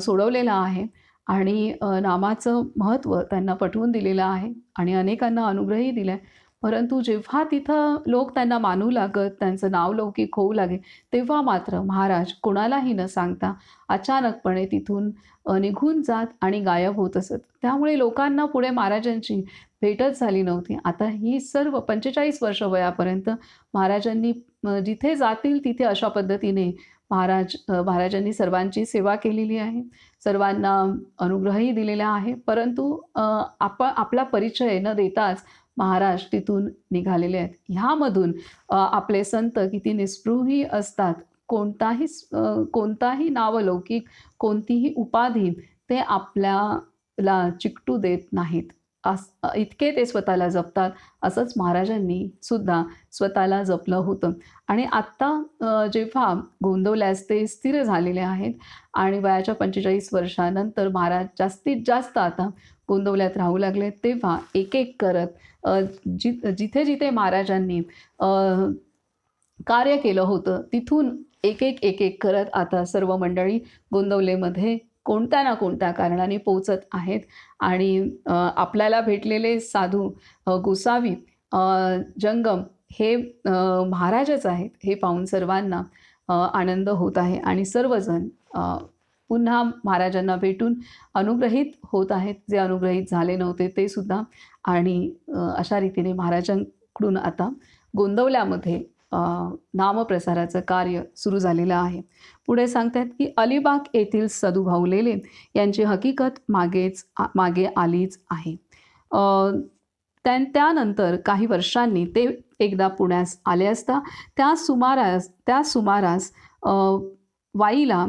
A: सोडवलेला आहे आणि नामाचं महत्त्व त्यांना पटवून दिलेलं आहे आणि अनेकांना अनुग्रहही दिला आहे. परंतु जेव्हा तिथं लोक त्यांना मानू लागत, त्यांचं नाव लौकिक होऊ लागे, तेव्हा मात्र महाराज कोणालाही न सांगता अचानकपणे तिथून निघून जात आणि गायब होत असत. त्यामुळे लोकांना पुढे महाराजांची भेटच झाली नव्हती. आता ही सर्व 45 वर्ष वयापर्यंत महाराजांनी जिथे जातील तिथे अशा पद्धतीने महाराजांनी सर्वांची सेवा केलेली आहे. सर्वांना अनुग्रहही दिलेला आहे. परंतु आपला परिचय न देताच महाराज तिथून निघालेले आहेत. ह्यामधून आपले संत किती निस्पृही असतात. कोणताही नावलौकिक, कोणतीही उपाधी ते आपल्याला चिकटू देत नाहीत. इतके ते स्वतःला जपतात. असंच महाराजांनी सुद्धा स्वतःला जपलं होतं. आणि आत्ता जेव्हा गोंदवल्यास ते स्थिर झालेले आहेत आणि वयाच्या 45 वर्षानंतर महाराज जास्तीत जास्त आता गोंदवल्यात राहू लागले, तेव्हा एक एक करत जिथे जिथे महाराजांनी कार्य केलं होतं तिथून एक एक करत आता सर्व मंडळी गोंदवलेमध्ये कोणत्या ना कोणत्या कारणाने पोचत आहेत. आणि आपल्याला भेटलेले साधू गोसावी जंगम हे महाराजच आहेत हे पाहून सर्वांना आनंद होत आहे आणि सर्वजण पुन्हा महाराजांना भेटून अनुग्रहित होत आहेत. जे अनुग्रहित झाले नव्हते ते सुद्धा. आणि अशा रीतीने महाराजांकडून आता गोंदवल्यामध्ये नामप्रसाराचं कार्य सुरू झालेलं आहे. पुढे सांगतात की अलिबाग येथील सदुभाऊ लेले यांची हकीकत मागे आलीच आहे. त्यानंतर काही वर्षांनी ते एकदा पुण्यास आले असता त्या सुमारास वाईला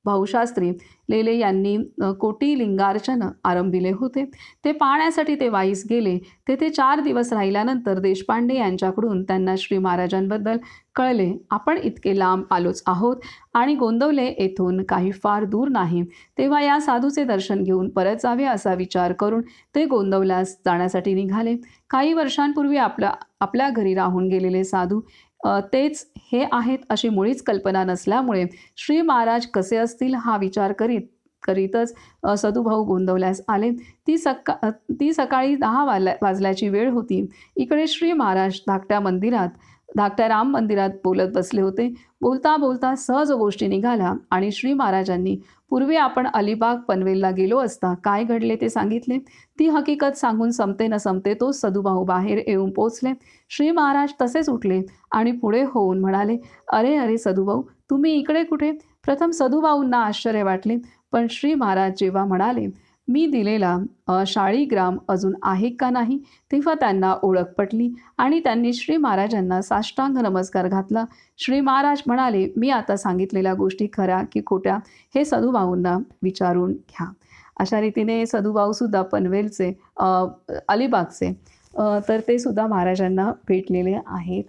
A: भाऊशास्त्री लेले यांनी कोटी लिंगार्चन आरंभिले होते. ते पाहण्यासाठी ते वाईस गेले. तेथे 4 दिवस राहिल्यानंतर देशपांडे यांच्याकडून त्यांना श्री महाराजांबद्दल कळले. आपण इतके लांब आलोच आहोत आणि गोंदवले येथून काही फार दूर नाही, तेव्हा या साधूचे दर्शन घेऊन परत जावे असा विचार करून ते गोंदवल्यास जाण्यासाठी निघाले. काही वर्षांपूर्वी आपल्या घरी राहून गेलेले साधू तेच हे आहेत अशी मुळीच कल्पना नसल्यामुळे श्री महाराज कसे असतील हा विचार करीतच सदुभाऊ गोंदवल्यास आले. ती सकाळी 10 वाजल्याची वेळ होती. इकडे श्री महाराज धाकट्या राम मंदिरात बोलत बसले होते. बोलता बोलता सहज गोष्टी निघाल्या आणि श्री महाराजांनी पूर्वी आपण अलिबाग पनवेलला गेलो असता काय घडले ते सांगितले. ती हकीकत सांगून संपते न संपते तो सदुभाऊ बाहेर येऊन पोचले. श्री महाराज तसेच उठले आणि पुढे होऊन म्हणाले, अरे अरे सदुभाऊ, तुम्ही इकडे कुठे? प्रथम सदुभाऊंना आश्चर्य वाटले, पण श्री महाराज जेव्हा म्हणाले मी दिलेला शाळीग्राम अजून आहे का नाही, तेव्हा त्यांना ओळख पटली आणि त्यांनी श्री महाराजांना साष्टांग नमस्कार घातला. श्री महाराज म्हणाले, मी आता सांगितलेल्या गोष्टी खऱ्या की खोट्या हे सदुभाऊंना विचारून घ्या. अशा रीतीने सदुभाऊसुद्धा पनवेलचे अलिबागचे तर ते सुद्धा महाराजांना भेटलेले आहेत.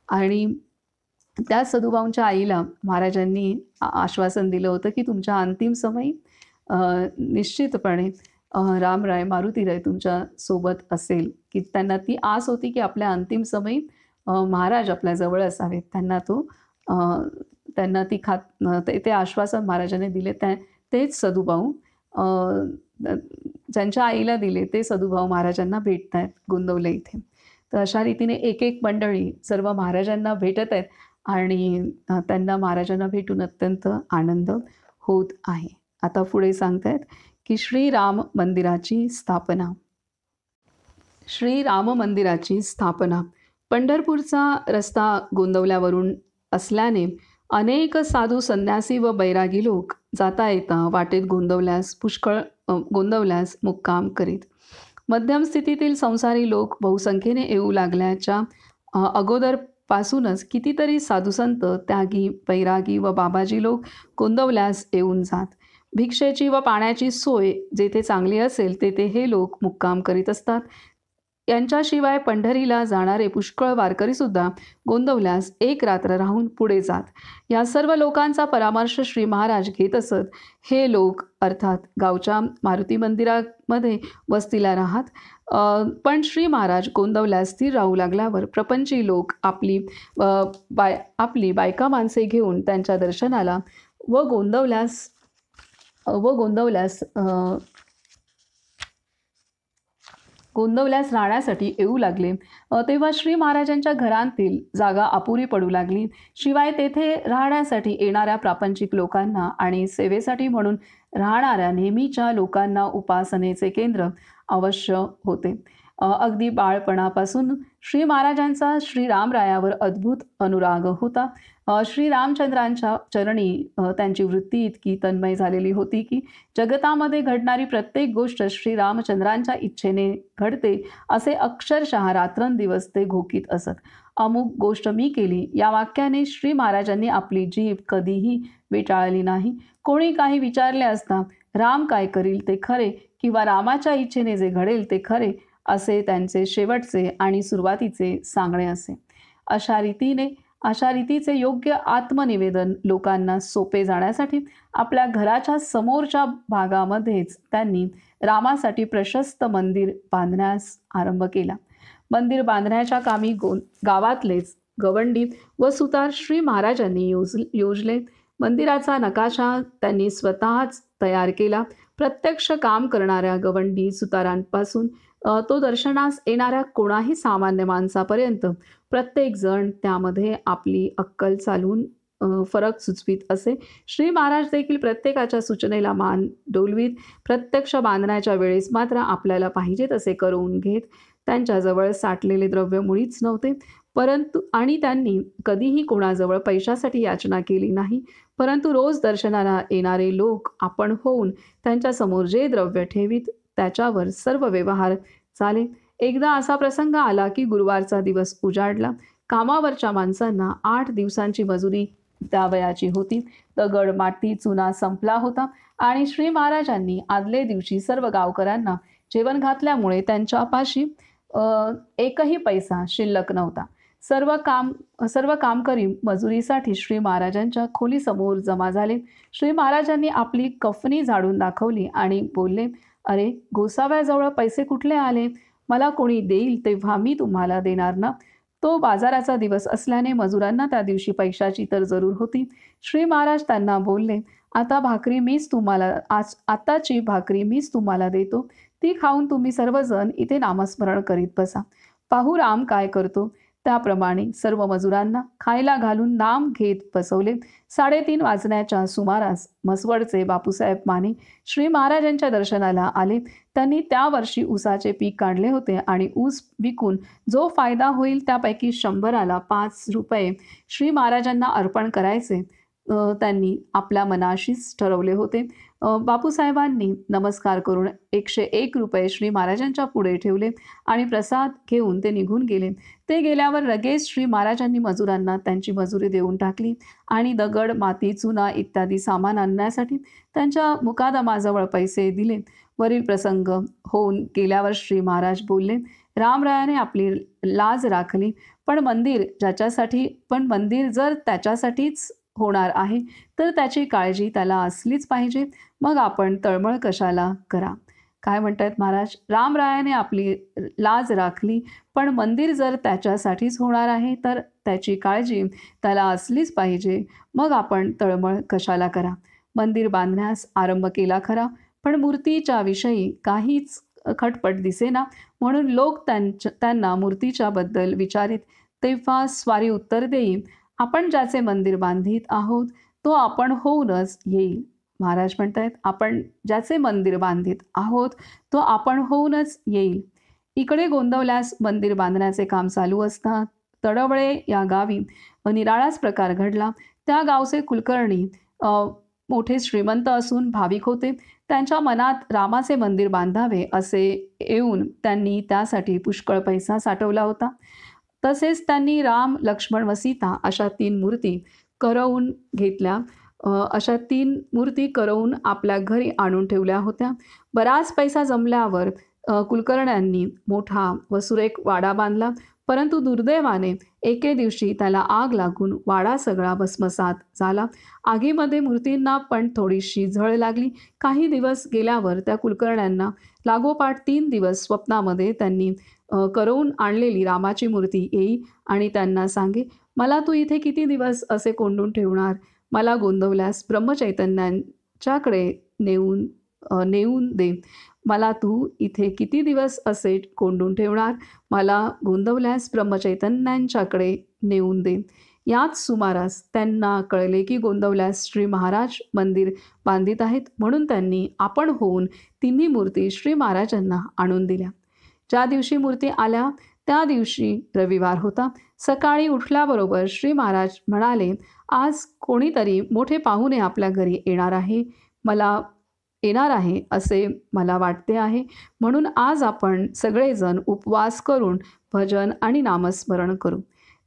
A: आणि त्या सदुभाऊंच्या आईला महाराजांनी आश्वासन दिलं होतं की तुमच्या अंतिम समयी निश्चितपणे रामराय मारुतीराय तुमच्या सोबत असेल. की त्यांना ती आस होती की आपल्या अंतिम समयी महाराज आपल्या जवळ असावेत. त्यांना ते आश्वासन महाराजांनी दिले. तेच सदुभाऊ ज्यांच्या आईला दिले ते सदुभाऊ महाराजांना भेटत आहेत गोंदवले इथे. तर अशा रीतीने एक एक मंडळी सर्व महाराजांना भेटत आहेत आणि त्यांना महाराजांना भेटून अत्यंत आनंद होत आहे. आता पुढे सांगतायत की श्रीराम मंदिराची स्थापना. पंढरपूरचा रस्ता गोंदवल्यावरून असल्याने अनेक साधू संन्यासी व बैरागी लोक जाता येता वाटेत गोंदवल्यास मुक्काम करीत. मध्यम स्थितीतील संसारी लोक बहुसंख्येने येऊ लागल्याच्या अगोदरपासूनच कितीतरी साधुसंत, त्यागी, बैरागी व बाबाजी लोक गोंदवल्यास येऊन जात. भिक्षेची व पाण्याची सोय जेथे चांगली असेल तेथे हे लोक मुक्काम करीत असतात. यांच्याशिवाय पंढरीला जाणारे पुष्कळ वारकरीसुद्धा गोंदवल्यास एक रात्र राहून पुढे जात. या सर्व लोकांचा परामर्श श्री महाराज घेत असत. हे लोक अर्थात गावच्या मारुती मंदिरामध्ये वस्तीला राहत. पण श्री महाराज गोंदवल्यास स्थिर राहू लागल्यावर प्रपंची लोक आपली बायका माणसे घेऊन त्यांच्या दर्शनाला व गोंदवल्यास व गोंदवल्यास गोंदवल्यास राहण्यासाठी येऊ लागले, तेव्हा श्री महाराजांच्या घरातील जागा अपुरी पडू लागली. शिवाय तेथे राहण्यासाठी येणाऱ्या प्रापंचिक लोकांना आणि सेवेसाठी म्हणून राहणाऱ्या नेहमीच्या लोकांना उपासनेचे केंद्र अवश्य होते. अगदी बाळपणापासून श्री महाराजांचा श्रीरामरायावर अद्भुत अनुराग होता. श्री रामचंद्रांच्या चरणी त्यांची वृत्ती इतकी तन्मय झालेली होती की जगतामध्ये घडणारी प्रत्येक गोष्ट श्री रामचंद्रांच्या इच्छेने घडते असे अक्षरशः रात्रंदिवस ते घोकीत असत. अमुक गोष्ट मी केली या वाक्याने श्री महाराजांनी आपली जीभ कधीही विटाळली नाही. कोणी काही विचारले असता राम काय करील ते खरे किंवा रामाच्या इच्छेने जे घडेल ते खरे असे त्यांचे शेवटचे आणि सुरुवातीचे सांगणे असे. अशा रीतीचे योग्य आत्मनिवेदन लोकांना सोपे जाण्यासाठी आपल्या घराच्या समोरच्या भागामध्येच त्यांनी रामासाठी प्रशस्त मंदिर बांधण्यास आरंभ केला. मंदिर बांधण्याच्या कामी गावातलेच गवंडी व सुतार श्री महाराजांनी योजले. मंदिराचा नकाशा त्यांनी स्वतःच तयार केला. प्रत्यक्ष काम करणाऱ्या गवंडी सुतारांपासून तो दर्शनास येणाऱ्या कोणाही सामान्य माणसापर्यंत प्रत्येक जण त्यामध्ये आपली अक्कल चालवून फरक सुचवीत असे. श्री महाराज देखील प्रत्येकाच्या सूचनेला मान डोलवीत. प्रत्यक्ष बांधण्याच्या वेळेस मात्र आपल्याला पाहिजे तसे करून घेत. त्यांच्याजवळ साठलेले द्रव्य मुळीच नव्हते, परंतु आणि त्यांनी कधीही कोणाजवळ पैशासाठी याचना केली नाही. परंतु रोज दर्शनाला येणारे लोक आपण होऊन त्यांच्यासमोर जे द्रव्य ठेवीत त्याच्यावर सर्व व्यवहार चाले. एकदा असा प्रसंग आला की गुरुवारचा दिवस उजाडला. कामावरच्या माणसांना 8 दिवसांची मजुरी द्यावयाची होती. दगड, माती, चुना संपला होता आणि श्री महाराजांनी आदले दिवशी सर्व गावकऱ्यांना जेवण घातल्यामुळे त्यांच्यापाशी एकही पैसा शिल्लक नव्हता. सर्व कामकरी मजुरीसाठी श्री महाराजांच्या खोलीसमोर जमा झाले. श्री महाराजांनी आपली कफनी झाडून दाखवली आणि बोलले, अरे गोसाव्याजवळ पैसे कुठले आले? मला कोणी देईल तेव्हा मी तुम्हाला देणार ना. तो बाजाराचा दिवस असल्याने मजुरांना त्या दिवशी पैशाची तर जरूर होती. श्री महाराज त्यांना बोलले, आताची भाकरी मीच तुम्हाला देतो. ती खाऊन तुम्ही सर्वजण इथे नामस्मरण करीत बसा. पाहू राम काय करतो. त्याप्रमाणे सर्व मजुरांना खायला घालून नाम घेत बसवले. 3:30 वाजण्याच्या सुमारास म्हसवडचे बापूसाहेब माने श्री महाराजांच्या दर्शनाला आले. त्यांनी त्या वर्षी ऊसाचे पीक काढले होते आणि ऊस विकून जो फायदा होईल त्यापैकी 100ला 5 रुपये श्री महाराजांना अर्पण करायचे त्यांनी आपल्या मनाशीच ठरवले होते. बापूसाहेबांनी नमस्कार करून 101 रुपये श्री महाराजांच्या पुढे ठेवले आणि प्रसाद घेऊन ते निघून गेले. ते गेल्यावर लगेच श्री महाराजांनी मजुरांना त्यांची मजुरी देऊन टाकली आणि दगड, माती, चुना इत्यादी सामान आणण्यासाठी त्यांच्या मुकादमाजवळ पैसे दिले. वरील प्रसंग होऊन गेल्यावर श्री महाराज बोलले, रामरायाने आपली लाज राखली, पण मंदिर जर त्याच्यासाठीच होणार आहे तर त्याची काळजी त्याला असलीच पाहिजे. मग आपण तळमळ कशाला करा. काय म्हणतायत महाराज? रामरायाने आपली लाज राखली, पण मंदिर जर त्याच्यासाठीच होणार आहे तर त्याची काळजी त्याला असलीच पाहिजे. मग आपण तळमळ कशाला करा. मंदिर बांधण्यास आरंभ केला खरा, पण मूर्तीच्या विषयी काहीच खटपट दिसेना. म्हणून लोक त्यांना मूर्तीच्या बद्दल विचारित. तेव्हा स्वारी उत्तर देई, आपण ज्याचे मंदिर बांधित आहोत तो आपण होऊनच येईल. महाराज म्हणतायत, आपण ज्याचे मंदिर बांधित आहोत तो आपण होऊनच येईल. इकडे गोंदवल्यास मंदिर बांधण्याचे काम चालू असता तडवळे या गावी निराळाच प्रकार घडला. त्या गावचे कुलकर्णी मोठे श्रीमंत असून भाविक होते. त्यांच्या मनात रामाचे मंदिर बांधावे असे येऊन त्यांनी त्यासाठी पुष्कळ पैसा साठवला होता. तसेच त्यांनी राम, लक्ष्मण व सीता अशा 3 मूर्ती करवून घेतल्या. अशा 3 मूर्ती करवून आपल्या घरी आणून ठेवल्या होत्या. बराच पैसा जमल्यावर कुलकर्ण्यांनी मोठा व सुरेख वाडा बांधला. परंतु दुर्दैवाने एके दिवशी त्याला आग लागून वाडा सगळा भस्मसात झाला. आगीमध्ये मूर्तींना पण थोडीशी झळ लागली. काही दिवस गेल्यावर त्या कुलकर्ण्यांना लागोपाठ 3 दिवस स्वप्नामध्ये त्यांनी करवून आणलेली रामाची मूर्ती येई आणि त्यांना सांगे, मला तू इथे किती दिवस असे कोंडून ठेवणार? मला गोंदवल्यास ब्रह्मचैतन्यांच्याकडे नेऊन दे. मला तू इथे किती दिवस असे कोंडून ठेवणार? मला गोंदवल्यास ब्रह्मचैतन्यांच्याकडे नेऊन दे. याच सुमारास त्यांना कळले की गोंदवल्यास श्री महाराज मंदिर बांधित आहेत, म्हणून त्यांनी आपण होऊन तिन्ही मूर्ती श्री महाराजांना आणून दिल्या. ज्या दिवशी मूर्ती आल्या त्या दिवशी रविवार होता. सकाळी उठल्याबरोबर श्री महाराज म्हणाले, आज कोणीतरी मोठे पाहुणे आपल्या घरी येणार आहे असे मला वाटते आहे, म्हणून आज आपण सगळेजण उपवास करून भजन आणि नामस्मरण करू.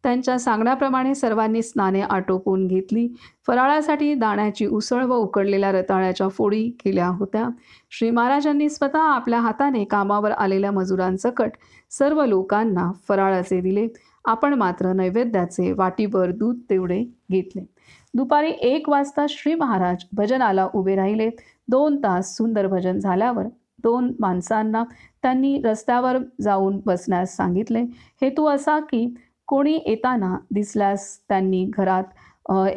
A: त्यांच्या सांगण्याप्रमाणे सर्वांनी स्नाने आटोपून घेतली. फराळासाठी दाण्याची उसळ व उकडलेल्या रताळ्याच्या फोडी केल्या होत्या. श्री महाराजांनी स्वतः आपल्या हाताने कामावर आलेल्या मजुरांसकट सर्व लोकांना फराळाचे दिले. आपण मात्र नैवेद्याचे वाटीभर दूध तेवढे घेतले. दुपारी 1 वाजता श्री महाराज भजनाला उभे राहिले. 2 तास सुंदर भजन झाल्यावर 2 माणसांना त्यांनी रस्त्यावर जाऊन बसण्यास सांगितले. हेतू असा की कोणी येताना दिसल्यास त्यांनी घरात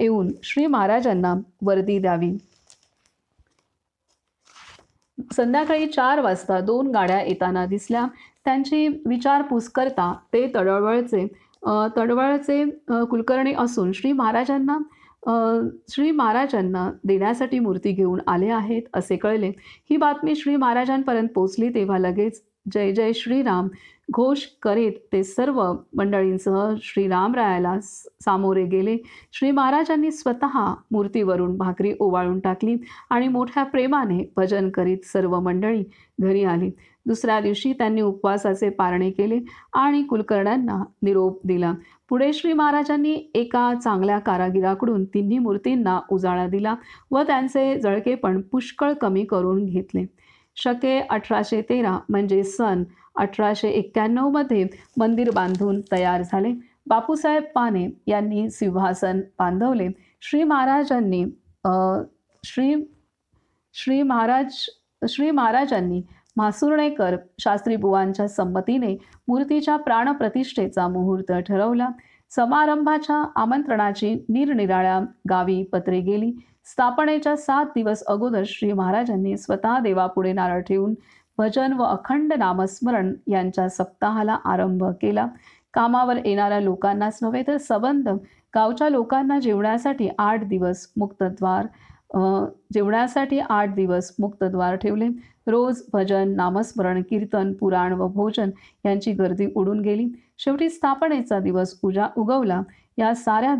A: येऊन श्री महाराजांना वर्दी द्यावी. संध्याकाळी 4 वाजता 2 गाड्या येताना दिसल्या. त्यांची विचारपूस करता ते तडवळचे कुलकर्णी असून श्री महाराजांना देण्यासाठी मूर्ती घेऊन आले आहेत असे कळले. ही बातमी श्री महाराजांपर्यंत पोचली तेव्हा लगेच जय जय श्रीराम घोष करीत ते सर्व मंडळींसह श्रीरामरायाला सामोरे गेले. श्री महाराजांनी स्वतः मूर्तीवरून भाकरी ओवाळून टाकली आणि मोठ्या प्रेमाने भजन करीत सर्व मंडळी घरी आली. दुसऱ्या दिवशी त्यांनी उपवासाचे पारणे केले आणि कुलकर्ण्यांना निरोप दिला. पुढे श्री महाराजांनी एका चांगल्या कारागिराकडून तिन्ही मूर्तींना उजाळा दिला व त्यांचे जळकेपण पुष्कळ कमी करून घेतले. शके 1813 म्हणजे सन 1891 मध्ये मंदिर बांधून तयार झाले. बापूसाहेब पाने यांनी सिंहासन बांधवले. श्री महाराजांनी म्हासुर्णेकर शास्त्रीबुवांच्या संमतीने मूर्तीच्या प्राणप्रतिष्ठेचा मुहूर्त ठरवला. समारंभाच्या आमंत्रणाची निरनिराळ्या गावी पत्रे गेली. स्थापनेच्या 7 दिवस अगोदर श्री महाराजांनी स्वतः देवापुढे नारळ ठेवून भजन व अखंड नामस्मरण यांच्या सप्ताहाला आरंभ केला. कामावर येणाऱ्या लोकांनाच नव्हे तर सबंध गावच्या लोकांना जेवण्यासाठी 8 दिवस मुक्तद्वार ठेवले. रोज भजन, नामस्मरण, कीर्तन, पुराण व भोजन यांची गर्दी उडून गेली. शेवटी स्थापनेचा दिवस उगवला. त्या साऱ्या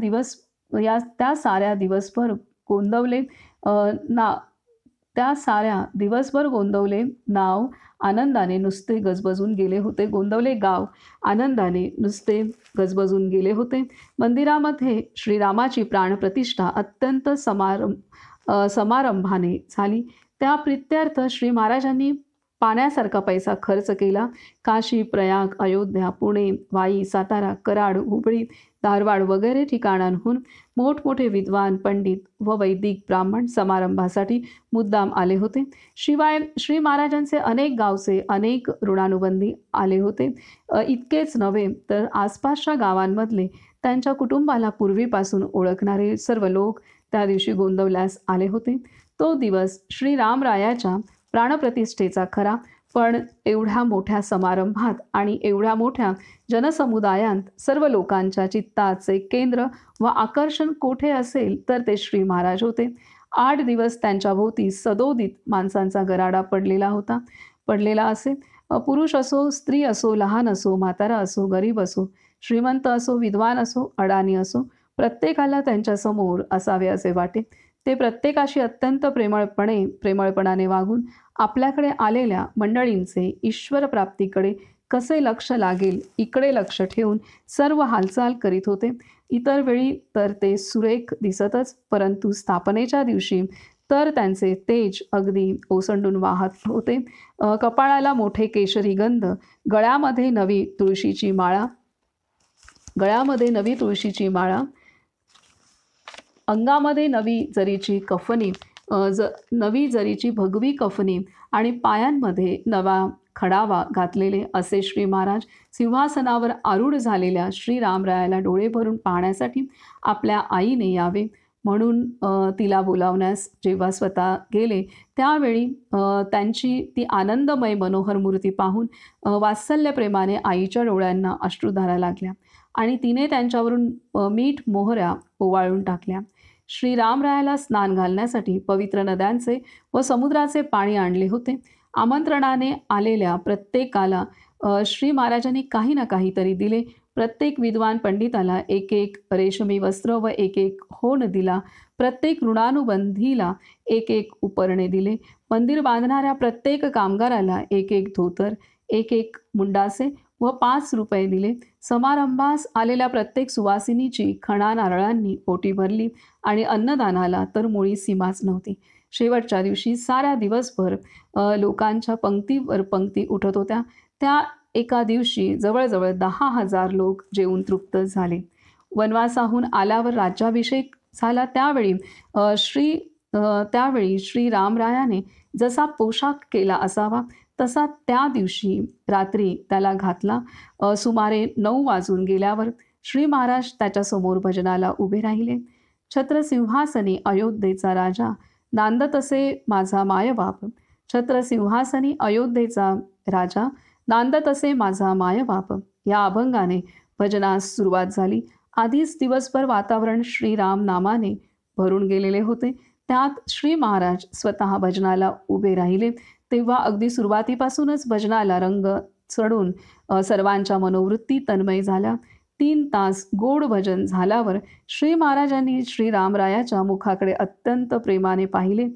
A: दिवसभर गोंदवले नाव आनंदाने नुसते गजबजून गेले होते. गोंदवले गाव आनंदाने नुसते गजबजून गेले होते. मंदिरामध्ये श्रीरामाची प्राणप्रतिष्ठा अत्यंत समारंभाने झाली. त्या प्रित्यर्थ श्री महाराजांनी पाण्यासारखा पैसा खर्च केला. काशी, प्रयाग, अयोध्या, पुणे, वाई, सातारा, कराड, हुबळी, धारवाड वगैरे ठिकाणांहून मोठमोठे विद्वान, पंडित व वैदिक ब्राह्मण समारंभासाठी मुद्दाम आले होते. शिवाय श्री महाराजांचे अनेक गावचे अनेक ऋणानुबंधी आले होते. इतकेच नव्हे तर आसपासच्या गावांमधले त्यांच्या कुटुंबाला पूर्वीपासून ओळखणारे सर्व लोक त्या दिवशी गोंदवल्यास आले होते. तो दिवस श्रीरामरायाच्या प्राणप्रतिष्ठेचा खरा, पण एवढ्या मोठ्या समारंभात आणि एवढ्या मोठ्या जनसमुदायात सर्व लोकांच्या चित्ताचे केंद्र व आकर्षण कोठे असेल तर ते श्री महाराज होते. 8 दिवस त्यांच्या भोवती सदोदित माणसांचा गराडा पडलेला असे. पुरुष असो, स्त्री असो, लहान असो, म्हातारा असो, गरीब असो, श्रीमंत असो, विद्वान असो, अडाणी असो, प्रत्येकाला त्यांच्यासमोर असावे असे वाटे. ते प्रत्येकाशी अत्यंत प्रेमळपणाने वागून आपल्याकडे आलेल्या मंडळींचे ईश्वर प्राप्तीकडे कसे लक्ष लागेल इकडे लक्ष ठेवून सर्व हालचाल करीत होते. इतर वेळी तर ते सुरेख दिसतच, परंतु स्थापनेच्या दिवशी तर त्यांचे तेज अगदी ओसंडून वाहत होते. कपाळाला मोठे केशरी गंध, गळ्यामध्ये नवी तुळशीची माळा, अंगामध्ये नवी जरीची भगवी कफनी आणि पायांमध्ये नवा खडावा घातलेले असे श्री महाराज सिंहासनावर आरूढ झालेल्या श्रीरामरायाला डोळे भरून पाहण्यासाठी आपल्या आईने यावे म्हणून तिला बोलावण्यास जेव्हा स्वतः गेले त्यावेळी त्यांची ती आनंदमय मनोहर मूर्ती पाहून वात्सल्य प्रेमाने आईच्या डोळ्यांना अश्रुधारा लागल्या आणि तिने त्यांच्यावरून मीठ मोहऱ्या ओवाळून टाकल्या. श्रीरामरायाला स्नान घालण्यासाठी पवित्र नद्यांचे व समुद्राचे पाणी आणले होते. आमंत्रणाने आलेल्या प्रत्येकाला श्री महाराजांनी काही ना काहीतरी दिले. प्रत्येक विद्वान पंडिताला एक एक रेशमी वस्त्र व एक एक होन दिला. प्रत्येक ऋणानुबंधीला एक एक उपरणे दिले. मंदिर बांधणाऱ्या प्रत्येक कामगाराला एक एक धोतर, एक एक मुंडासे व 5 रुपये दिले. समारंभास आलेल्या प्रत्येक सुवासिनीची खणा नारळांनी ओटी भरली आणि अन्नदानाला तर मुळी सीमाच नव्हती. शेवटच्या दिवशी साऱ्या दिवसभर लोकांच्या पंक्तीवर पंक्ती उठत होत्या. त्या एका दिवशी जवळजवळ 10,000 लोक जेवून तृप्त झाले. वनवासाहून आल्यावर राज्याभिषेक झाला त्यावेळी श्री रामरायाने जसा पोशाख केला असावा तसा त्या दिवशी रात्री त्याला घातला. सुमारे 9 वाजून गेल्यावर श्री महाराज त्याच्यासमोर भजनाला उभे राहिले. छत्रसिंहासनी अयोध्येचा राजा, नांदतसे माझा मायबाप. छत्रसिंहासनी अयोध्येचा राजा, नांदतसे माझा मायबाप या अभंगाने भजनास सुरुवात झाली. आधीच दिवसभर वातावरण श्रीराम नामाने भरून गेलेले होते. त्यात श्री महाराज स्वतः भजनाला उभे राहिले तेव्हा अगदी सुरुवातीपासूनच भजनाला रंग चढून सर्वांच्या मनोवृत्ती तन्मय झाल्या. 3 तास गोड भजन झाल्यावर श्री महाराजांनी श्रीरामरायाच्या मुखाकडे अत्यंत प्रेमाने पाहिले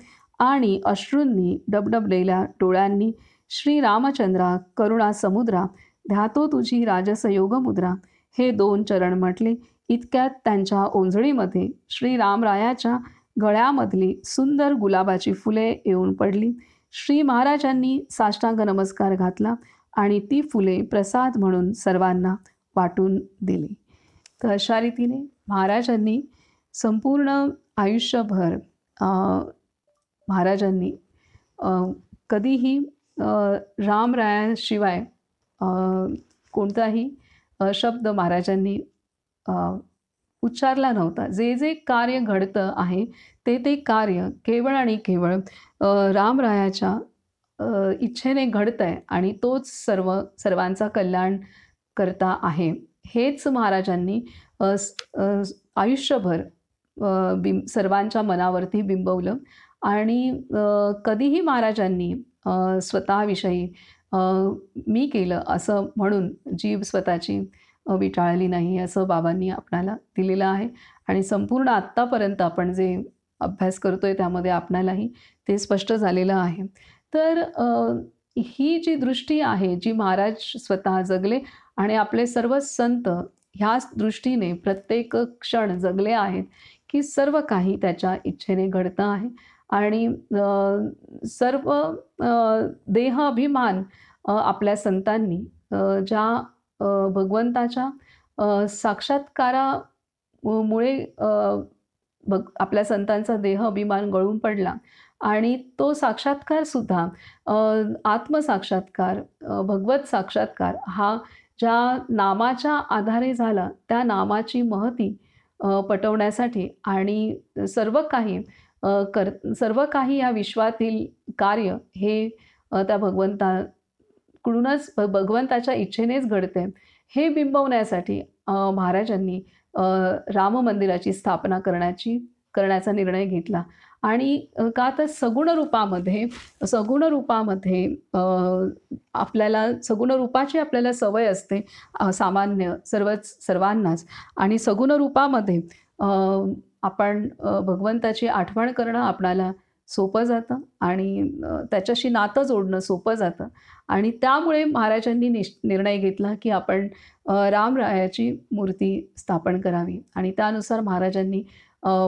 A: आणि अश्रूंनी डबडबलेल्या डोळ्यांनी श्रीरामचंद्रा करुणा समुद्रा ध्यातो तुझी राजसयोग मुद्रा हे 2 चरण म्हटले. इतक्यात त्यांच्या ओंजळीमध्ये श्रीरामरायाच्या गळ्यामधली सुंदर गुलाबाची फुले येऊन पडली. श्री महाराजांनी साष्टांग नमस्कार घातला आणि ती फुले प्रसाद म्हणून सर्वांना वाटून दिली. तर अशा रीतीने महाराजांनी संपूर्ण आयुष्यभर महाराजांनी कधीही रामरायाशिवाय कोणताही शब्द महाराजांनी उच्चारला नव्हता. जे जे कार्य घडतं आहे ते कार्य केवळ आणि केवळ रामरायाच्या इच्छेने घडतं आहे आणि तोच सर्वांचा कल्याण करता आहे. हेच महाराजांनी आयुष्यभर सर्वांच्या मनावरती बिंबवलं आणि कधीही महाराजांनी स्वतःविषयी मी केलं असं म्हणून जीभ स्वतःची विटाळली नाही असं बाबांनी आपणाला दिलेलं आहे. आणि संपूर्ण आत्तापर्यंत आपण जे अभ्यास करतोय त्यामध्ये आपणालाही ते स्पष्ट झालेलं आहे. तर ही जी दृष्टी आहे जी महाराज स्वतः जगले आणि आपले सर्व संत ह्याच दृष्टीने प्रत्येक क्षण जगले आहेत की सर्व काही त्याच्या इच्छेने घडतं आहे आणि सर्व देह अभिमान आपल्या संतांनी ज्या भगवंताच्या साक्षात्कारामुळे आपल्या संतांचा देह अभिमान गळून पडला आणि तो साक्षात्कारसुद्धा आत्मसाक्षात्कार भगवत साक्षात्कार हा ज्या नामाच्या आधारे झाला त्या नामाची महती पटवण्यासाठी आणि सर्व काही या विश्वातील कार्य हे त्या भगवंताकडूनच भगवंताच्या इच्छेनेच घडते हे बिंबवण्यासाठी महाराजांनी राम मंदिराची स्थापना करण्याचा निर्णय घेतला. आणि का तर सगुण रूपामध्ये आपल्याला सगुण रूपाची आपल्याला सवय असते सामान्य सर्वांनाच आणि सगुण रूपामध्ये आपण भगवंताची आठवण करणं आपणाला सोपं जातं आणि त्याच्याशी नातं जोडणं सोपं जातं आणि त्यामुळे महाराजांनी निर्णय घेतला की आपण रामरायाची मूर्ती स्थापन करावी आणि त्यानुसार महाराजांनी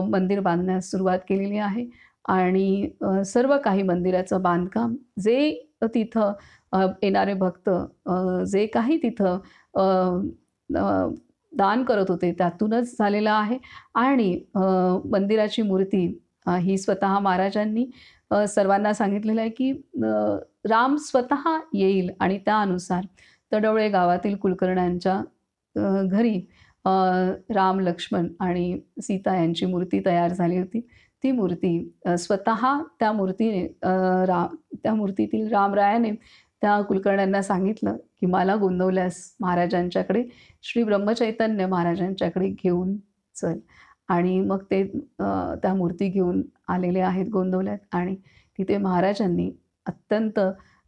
A: मंदिर बांधण्यास सुरुवात केलेली आहे. आणि सर्व काही मंदिराचं बांधकाम जे तिथं येणारे भक्त जे काही तिथं दान करत होते त्यातूनच झालेलं आहे. आणि मंदिराची मूर्ती ही स्वतः महाराजांनी सर्वांना सांगितलेलं आहे की राम स्वतः येईल आणि त्यानुसार तडवळे गावातील कुलकर्ण्यांच्या घरी राम, लक्ष्मण आणि सीता यांची मूर्ती तयार झाली होती. ती मूर्ती स्वतः त्या मूर्तीने त्या मूर्तीतील रामरायाने त्या कुलकर्ण्यांना सांगितलं, की मला गोंदवल्यास महाराजांच्याकडे, श्री ब्रह्मचैतन्य महाराजांच्याकडे घेऊन चल. आणि मग ते त्या मूर्ती घेऊन आलेले आहेत गोंदवल्यात आणि तिथे महाराजांनी अत्यंत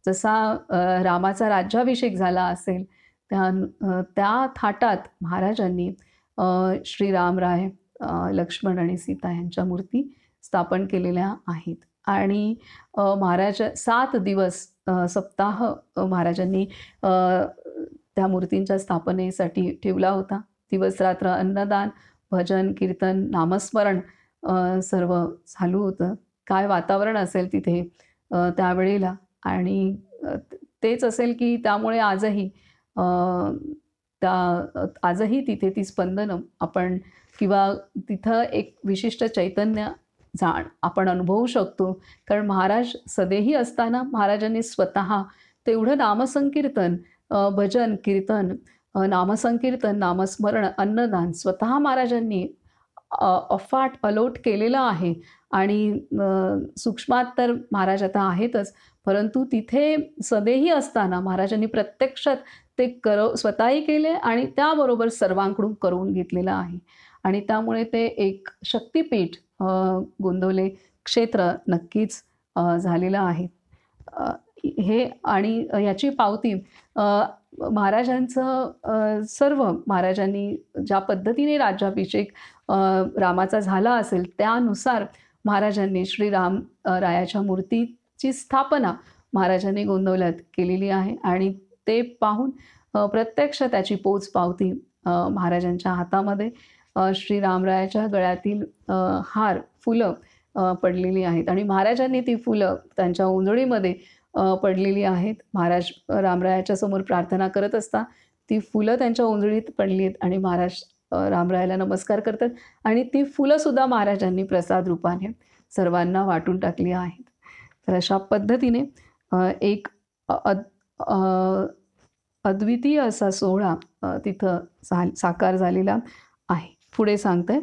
A: जसा रामाचा राज्याभिषेक झाला असेल त्या थाटात महाराजांनी श्री रामराय, लक्ष्मण आणि सीता यांच्या मूर्ती स्थापन केलेल्या आहेत. आणि महाराज 7 दिवस सप्ताह महाराजांनी त्या मूर्तींच्या स्थापनेसाठी ठेवला होता. दिवस-रात्र अन्नदान, भजन, कीर्तन, नामस्मरण सर्व चालू होतं. काय वातावरण असेल तिथे त्यावेळेला. आणि तेच असेल की त्यामुळे आजही तिथे ती स्पंदनं आपण किंवा तिथं एक विशिष्ट चैतन्य आपण अनुभवू शकतो. कारण महाराज सदेही असताना महाराजांनी स्वतः तेवढं नामसंकीर्तन, भजन, कीर्तन, नामसंकीर्तन, नामस्मरण, अन्नदान स्वतः महाराजांनी अफाट अलोट केलेलं आहे. आणि सूक्ष्मात तर महाराज आता आहेतच, परंतु तिथे सदेही असताना महाराजांनी प्रत्यक्षात ते स्वतःही केले आणि त्याबरोबर सर्वांकडून करून घेतलेलं आहे. आणि त्यामुळे ते एक शक्तिपीठ गोंदवले क्षेत्र नक्कीच झालेलं आहे. हे आणि याची पावती महाराजांचं सर्व महाराजांनी ज्या पद्धतीने राज्याभिषेक रामाचा झाला असेल त्यानुसार महाराजांनी श्रीराम रायाच्या मूर्तीची स्थापना महाराजांनी गोंदवल्यात केलेली आहे. आणि ते पाहून प्रत्यक्ष त्याची पोच पावती महाराजांच्या हातामध्ये श्रीरामरायाच्या गळ्यातील हार, फुलं पडलेली आहेत आणि महाराजांनी ती फुलं त्यांच्या उंजळीमध्ये पडलेली आहेत. महाराज रामरायाच्या समोर प्रार्थना करत असता ती फुलं त्यांच्या उंजळीत पडली आहेत आणि महाराज रामरायाला नमस्कार करतात आणि ती फुलंसुद्धा महाराजांनी प्रसाद रूपाने सर्वांना वाटून टाकली आहेत. तर अशा पद्धतीने एक अद्वितीय असा सोहळा तिथं साकार झालेला आहे. पुढे सांगते.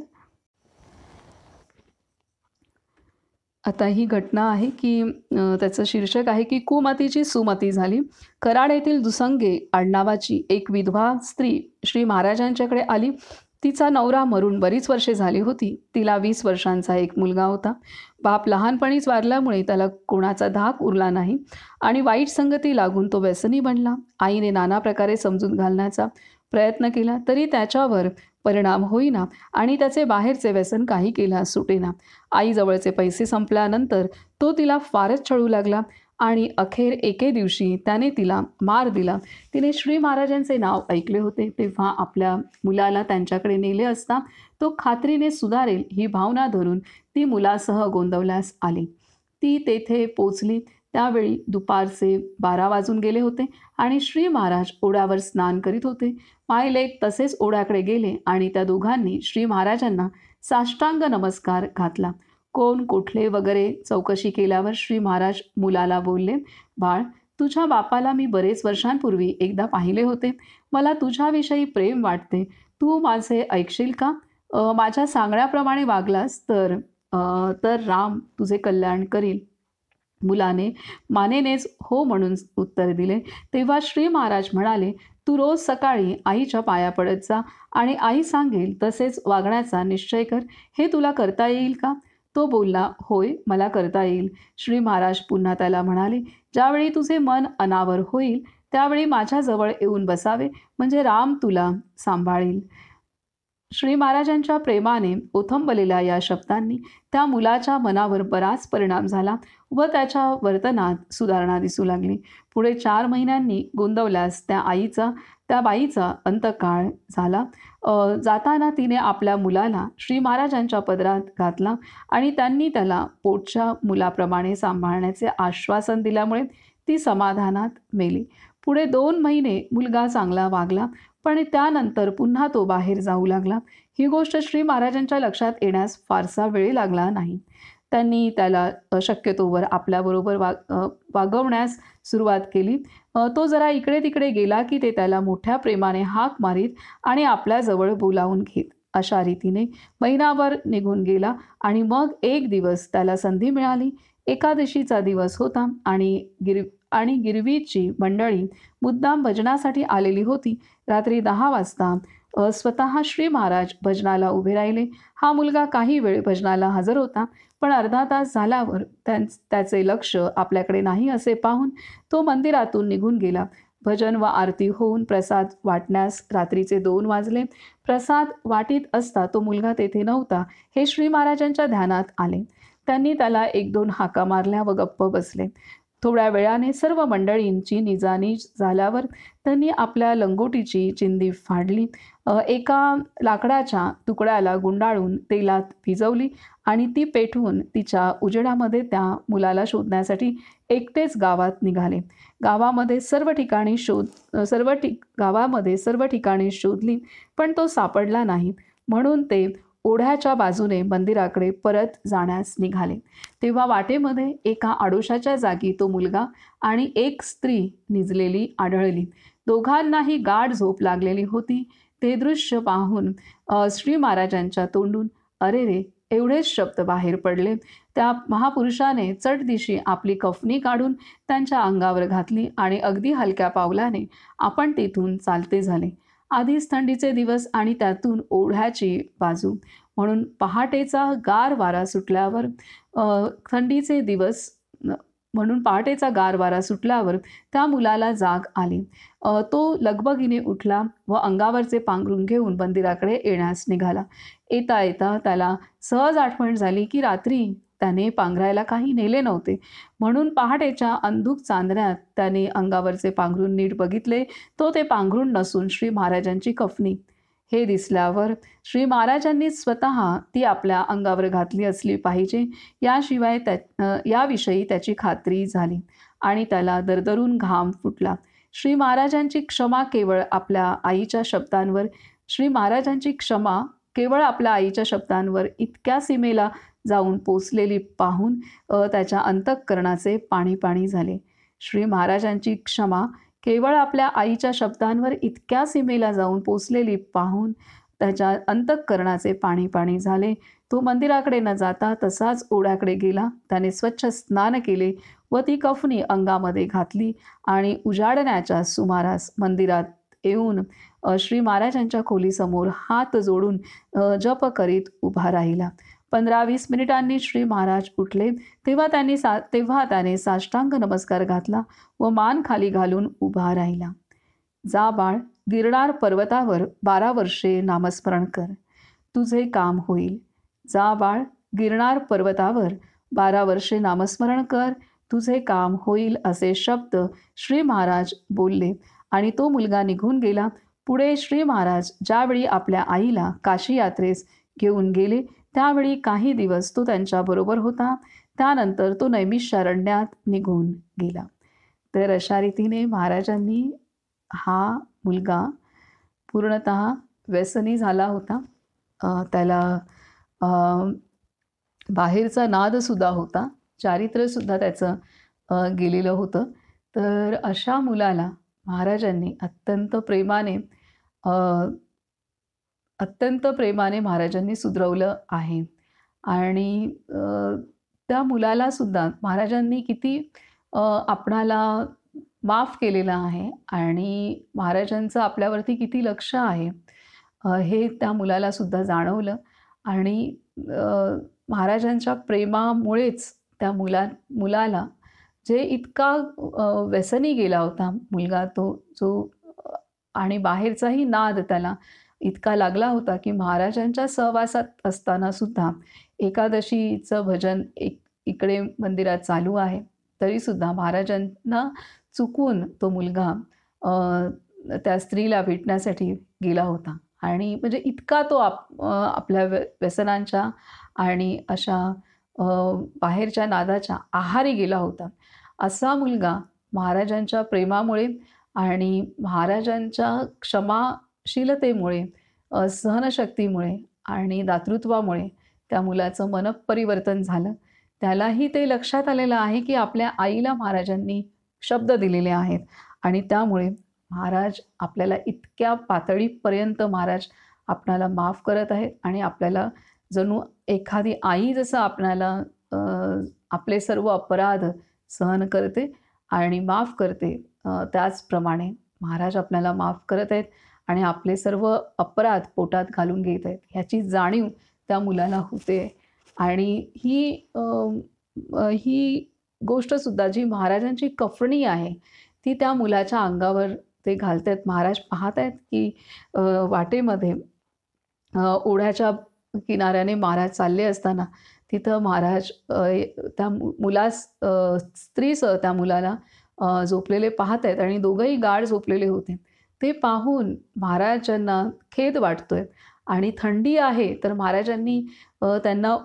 A: आता ही घटना आहे की त्याचं शीर्षक आहे की कुमतीची सुमती झाली. कराड येथील दुसंगे आडनावाची एक विधवा स्त्री श्री महाराजांच्याकडे आली. तिचा नवरा मरून बरीच वर्षे झाली होती. तिला 20 वर्षांचा एक मुलगा होता. बाप लहानपणीच वारल्यामुळे त्याला कोणाचा धाक उरला नाही आणि वाईट संगती लागून तो व्यसनी बनला. आईने नाना प्रकारे समजून घालण्याचा प्रयत्न केला तरी त्याच्यावर परिणाम होईना आणि त्याचे बाहेरचे व्यसन काही केला सुटेना. आईजवळचे पैसे संपल्यानंतर तो तिला फारच छळू लागला आणि अखेर एके दिवशी त्याने तिला मार दिला. तिने श्री महाराजांचे नाव ऐकले होते तेव्हा आपल्या मुलाला त्यांच्याकडे नेले असता तो खात्रीने सुधारेल ही भावना धरून ती मुलासह गोंदवल्यास आली. ती तेथे पोचली त्यावेळी दुपारचे 12 वाजून गेले होते आणि श्री महाराज ओढ्यावर स्नान करीत होते. मायलेक तसेच ओढ्याकडे गेले आणि त्या दोघांनी श्री महाराजांना साष्टांग नमस्कार घातला. कोण, कुठले वगैरे चौकशी केल्यावर श्री महाराज मुलाला बोलले, बाळ, तुझ्या बापाला मी बरेच वर्षांपूर्वी एकदा पाहिले होते. मला तुझ्याविषयी प्रेम वाटते. तू माझे ऐकशील का? माझ्या सांगण्याप्रमाणे वागलास तर राम तुझे कल्याण करील. मुलाने मानेनेच हो म्हणून उत्तर दिले. तेव्हा श्री महाराज म्हणाले, तू रोज सकाळी आईच्या पाया पडत जा आणि आई सांगेल तसेच वागण्याचा निश्चय कर. हे तुला करता येईल का? तो बोलला, होय, मला करता येईल. श्री महाराज पुन्हा त्याला म्हणाले, ज्यावेळी तुझे मन अनावर होईल त्यावेळी माझ्याजवळ येऊन बसावे म्हणजे राम तुला सांभाळील. श्री महाराजांच्या प्रेमाने ओथंबलेल्या या शब्दांनी त्या मुलाच्या मनावर बराच परिणाम झाला व त्याच्या वर्तनात सुधारणा दिसू लागली. पुढे 4 महिन्यांनी गोंदवल्यास त्या बाईचा अंतकाळ झाला. जाताना तिने आपल्या मुलाला श्री महाराजांच्या पदरात घातला आणि त्यांनी त्याला पोटच्या मुलाप्रमाणे सांभाळण्याचे आश्वासन दिल्यामुळे ती समाधानात मेली. पुढे 2 महिने मुलगा चांगला वागला पण त्यानंतर पुन्हा तो बाहेर जाऊ लागला. ही गोष्ट श्री महाराजांच्या लक्षात येण्यास फारसा वेळ लागला नाही. त्यांनी त्याला शक्यतोवर आपल्याबरोबर वागवण्यास सुरुवात केली. तो जरा इकडे तिकडे गेला की ते त्याला मोठ्या प्रेमाने हाक मारीत आणि आपल्याजवळ बोलावून घेत. अशा रीतीने महिनाभर निघून गेला आणि मग एक दिवस त्याला संधी मिळाली. एकादशीचा दिवस होता आणि गिरवीची मंडळी मुद्दाम भजनासाठी आलेली होती. रात्री 10 वाजता स्वतः श्री महाराज भजनाला उभे राहिले. हा मुलगा काही वेळ भजनाला हजर होता, पण अर्धा तास झाल्यावर त्याचे लक्ष आपल्याकडे नाही असे पाहून तो मंदिरातून निघून गेला. भजन व आरती होऊन प्रसाद वाटण्यास रात्रीचे 2 वाजले. प्रसाद वाटीत असता तो मुलगा तेथे नव्हता हे श्री महाराजांच्या ध्यानात आले. त्यांनी त्याला 1-2 हाका मारल्या व गप्प बसले. थोड्या वेळाने सर्व मंडळींची निजानीज झाल्यावर त्यांनी आपल्या लंगोटीची चिंदी फाडली. एका लाकडाच्या तुकड्याला गुंडाळून तेलात भिजवली आणि ती पेटवून तिच्या उजेडामध्ये त्या मुलाला शोधण्यासाठी एकटेच गावात निघाले. गावामध्ये सर्व ठिकाणी शोधली, पण तो सापडला नाही. म्हणून ते ओढ्याच्या बाजूने मंदिराकडे परत जाण्यास निघाले. तेव्हा वाटेमध्ये एका आडोशाच्या जागी तो मुलगा आणि एक स्त्री निजलेली आढळली. दोघांनाही गाढ झोप लागलेली होती. ते दृश्य पाहून श्री महाराजांच्या तोंडून "अरे रे" एवढेच शब्द बाहेर पडले. त्या महापुरुषाने चटदिशी आपली कफनी काढून त्यांच्या अंगावर घातली आणि अगदी हलक्या पावलाने आपण तेथून चालते झाले. आधीच थंडीचे दिवस आणि त्यातून ओढ्याची बाजू म्हणून पहाटेचा गार वारा सुटल्यावर त्या मुलाला जाग आली. तो लगबगीने उठला व अंगावरचे पांघरून घेऊन मंदिराकडे येण्यास निघाला. येता येता त्याला सहज आठवण झाली की रात्री त्याने पांघरायला काही नेले नव्हते. म्हणून पहाटेच्या अंधुक चांदण्यात त्याने अंगावरचे पांघरून नीट बघितले. ते पांघरून नसून श्री महाराजांची कफनी. हे दिसल्यावर श्री महाराजांनी स्वतः ती आपल्या अंगावर घातली असली पाहिजे याविषयी त्याची खात्री झाली आणि त्याला दरदरून घाम फुटला. श्री महाराजांची क्षमा केवळ आपल्या आईच्या शब्दांवर इतक्या सीमेला जाऊन पोचलेली पाहून त्याच्या अंतःकरणाचे पाणी पाणी झाले. श्री महाराजांची क्षमा केवळ आपल्या आईच्या शब्दांवर इतक्या सीमेला जाऊन पोचलेली पाहून त्याच्या अंतःकरणाचे पाणी पाणी झाले. तो मंदिराकडे न जाता तसाच ओढ्याकडे गेला. त्याने स्वच्छ स्नान केले व ती कफनी अंगामध्ये घातली आणि उजाडण्याच्या सुमारास मंदिरात येऊन श्री महाराजांच्या खोलीसमोर हात जोडून जप करीत उभा राहिला. 15-20 मिनिटांनी श्री महाराज उठले. तेव्हा त्याने साष्टांग नमस्कार घातला व मान खाली घालून उभा राहिला. "जा बाळ, गिरनार पर्वतावर 12 वर्षे नामस्मरण कर, तुझे काम होईल. जा बाळ, गिरनार पर्वतावर 12 वर्षे नामस्मरण कर, तुझे काम होईल" असे शब्द श्री महाराज बोलले आणि तो मुलगा निघून गेला. पुढे श्री महाराज ज्यावेळी आपल्या आईला काशी यात्रेस घेऊन गेले त्यावेळी काही दिवस तो त्यांच्याबरोबर होता. त्यानंतर तो नैमिषारण्यात निघून गेला. तर अशा रीतीने महाराजांनी हा मुलगा पूर्णतः व्यसनी झाला होता. त्याला बाहेरचा नादसुद्धा होता, चारित्र्यसुद्धा त्याचं गेलेलं होतं. तर अशा मुलाला महाराजांनी अत्यंत प्रेमाने महाराजांनी सुधरवलं आहे. आणि त्या मुलाला सुद्धा महाराजांनी किती आपणाला माफ केलेलं आहे आणि महाराजांचं आपल्यावरती किती लक्ष आहे हे त्या मुलाला सुद्धा जाणवलं. आणि महाराजांच्या प्रेमामुळेच त्या मुलाला जे इतका व्यसनी गेला होता मुलगा आणि बाहेरचाही नाद त्याला इतका लागला होता की महाराजांच्या सहवासात असताना सुद्धा एकादशीचं भजन इकडे मंदिरात चालू आहे तरीसुद्धा महाराजांना चुकून तो मुलगा त्या स्त्रीला भेटण्यासाठी गेला होता. आणि म्हणजे इतका तो आपल्या व्यसनांच्या आणि अशा बाहेरच्या नादाच्या आहारी गेला होता. असा मुलगा महाराजांच्या प्रेमामुळे आणि महाराजांच्या क्षमाशीलतेमुळे, सहनशक्तीमुळे आणि दातृत्वामुळे त्या मुलाचं मनपरिवर्तन झालं. त्यालाही ते लक्षात आलेलं आहे की आपल्या आईला महाराजांनी शब्द दिलेले आहेत आणि त्यामुळे महाराज आपल्याला इतक्या पातळीपर्यंत महाराज आपणाला माफ करत आहेत आणि आपल्याला जणू एखादी आई जसं आपणाला अ, आपले सर्व अपराध सहन करते आणि माफ करते, त्याचप्रमाणे महाराज आपल्याला माफ करत आहेत आणि आपले सर्व अपराध पोटात घालून घेत आहेत ह्याची जाणीव त्या मुलाला होते. आणि ही गोष्टसुद्धा जी महाराजांची कफणी आहे ती त्या मुलाच्या अंगावर ते घालतायत. महाराज पाहत आहेत की वाटेमध्ये ओढ्याच्या किनाऱ्याने महाराज चालले असताना तिथं महाराज त्या मुलास स्त्रीसह त्या मुलाला झोपलेले पाहत आहेत आणि दोघंही गाढ झोपलेले होते. ते पाहून महाराजांना खेद वाटतोय आणि थंडी आहे तर महाराजांनी त्यांना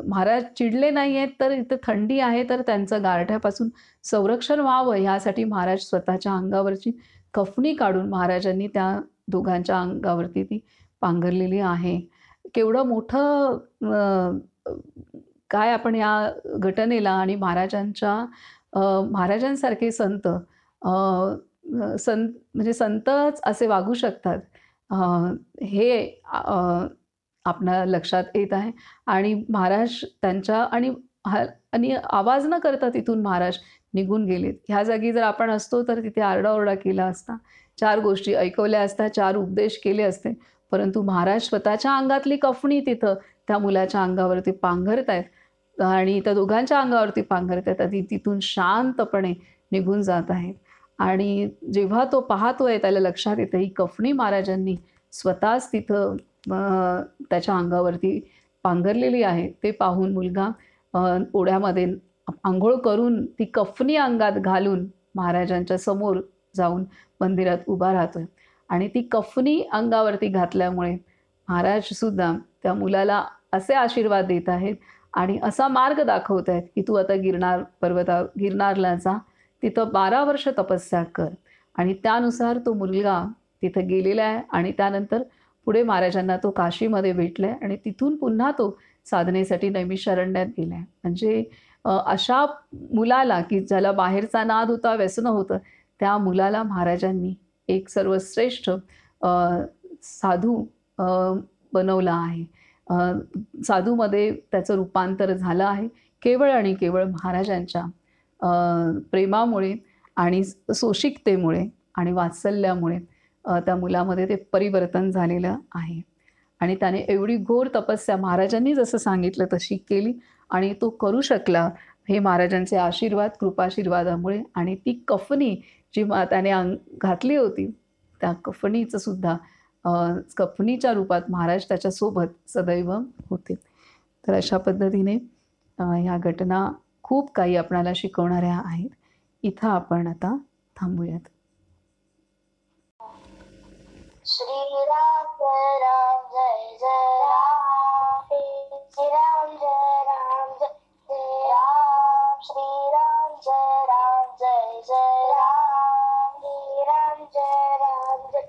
A: महाराज चिडले नाही आहेत तर इथं थंडी आहे तर त्यांचं गारठ्यापासून संरक्षण व्हावं ह्यासाठी महाराज स्वतःच्या अंगावरची कफनी काढून महाराजांनी त्या दोघांच्या अंगावरती ती पांघरलेली आहे. केवढं मोठं काय आपण या घटनेला आणि महाराजांसारखे संत म्हणजे संतच असे वागू शकतात हे आपल्या लक्षात येत आहे. आणि महाराज त्यांच्या आणि आवाज न करता तिथून महाराज निघून गेलेत. ह्या जागी जर आपण असतो तर तिथे आरडाओरडा केला असता, 4 गोष्टी ऐकवल्या असत्या, 4 उपदेश केले असते. परंतु महाराज स्वतःच्या अंगातली कफणी तिथं त्या मुलाच्या अंगावरती पांघरत आहेत आणि त्या दोघांच्या अंगावरती पांघरत आहेत आणि तिथून शांतपणे निघून जात आहेत. आणि जेव्हा तो पाहतोय त्याला लक्षात येतं ही कफणी महाराजांनी स्वतःच तिथं त्याच्या अंगावरती पांघरलेली आहे. ते पाहून मुलगा ओढ्यामध्ये आंघोळ करून ती कफनी अंगात घालून महाराजांच्या समोर जाऊन मंदिरात उभा राहतोय आणि ती कफनी अंगावरती घातल्यामुळे महाराजसुद्धा त्या मुलाला असे आशीर्वाद देत आहेत आणि असा मार्ग दाखवत आहेत की तू आता गिरनारला जा, तिथं 12 वर्ष तपस्या कर. आणि त्यानुसार तो मुलगा तिथं गेलेला आहे आणि त्यानंतर पुढे महाराजांना तो काशीमध्ये भेटलाय आणि तिथून पुन्हा तो साधनेसाठी नैमिषारण्यात गेलाय. म्हणजे अशा मुलाला की ज्याला बाहेरचा नाद होता, व्यसनं होतं, त्या मुलाला महाराजांनी एक सर्वश्रेष्ठ साधू बनवला आहे. साधूमध्ये त्याचं रूपांतर झालं आहे केवळ आणि केवळ महाराजांच्या प्रेमामुळे आणि सोशिकतेमुळे आणि वात्सल्यामुळे त्या मुलामध्ये ते परिवर्तन झालेलं आहे. आणि त्याने एवढी घोर तपस्या महाराजांनी जसं सांगितलं तशी केली आणि तो करू शकला हे महाराजांचे आशीर्वाद, कृपाशीर्वादामुळे. आणि ती कफनी जी त्याने घातली होती त्या कफनीचं सुद्धा कफनीच्या रूपात महाराज त्याच्यासोबत सदैव होते. तर अशा पद्धतीने ह्या घटना खूप काही आपणाला शिकवणाऱ्या आहेत. इथं आपण आता थांबूयात.
B: श्रीराम जय राम जय जय राम, श्रीराम जय राम जय जय राम, श्रीराम जय राम जय जय राम, श्रीराम जय राम जय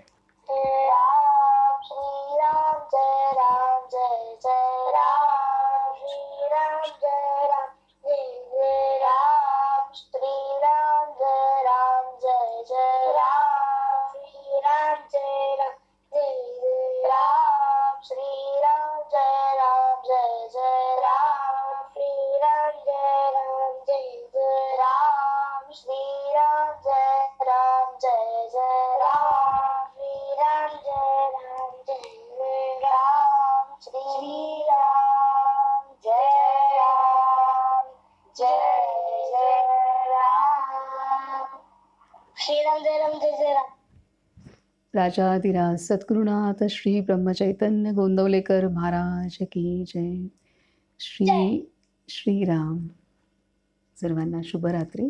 B: जय राम, श्रीराम जय राम जय जय राम, श्रीराम जय राम जय जय राम, श्रीराम जय राम जय जय राम, श्रीराम जय राम जय जय राम, श्रीराम जय राम जय जय राम, श्रीराम जय राम जय जय राम, श्रीराम जय राम जय जय राम, श्रीराम जय राम जय जय राम, श्रीराम जय राम जय जय राम, श्रीराम जय राम जय जय राम.
A: राजाधिराज सद्गुरुनाथ श्री ब्रह्मचैतन्य गोंदवलेकर महाराज की जय. श्रीराम. सर्वांना शुभरात्री.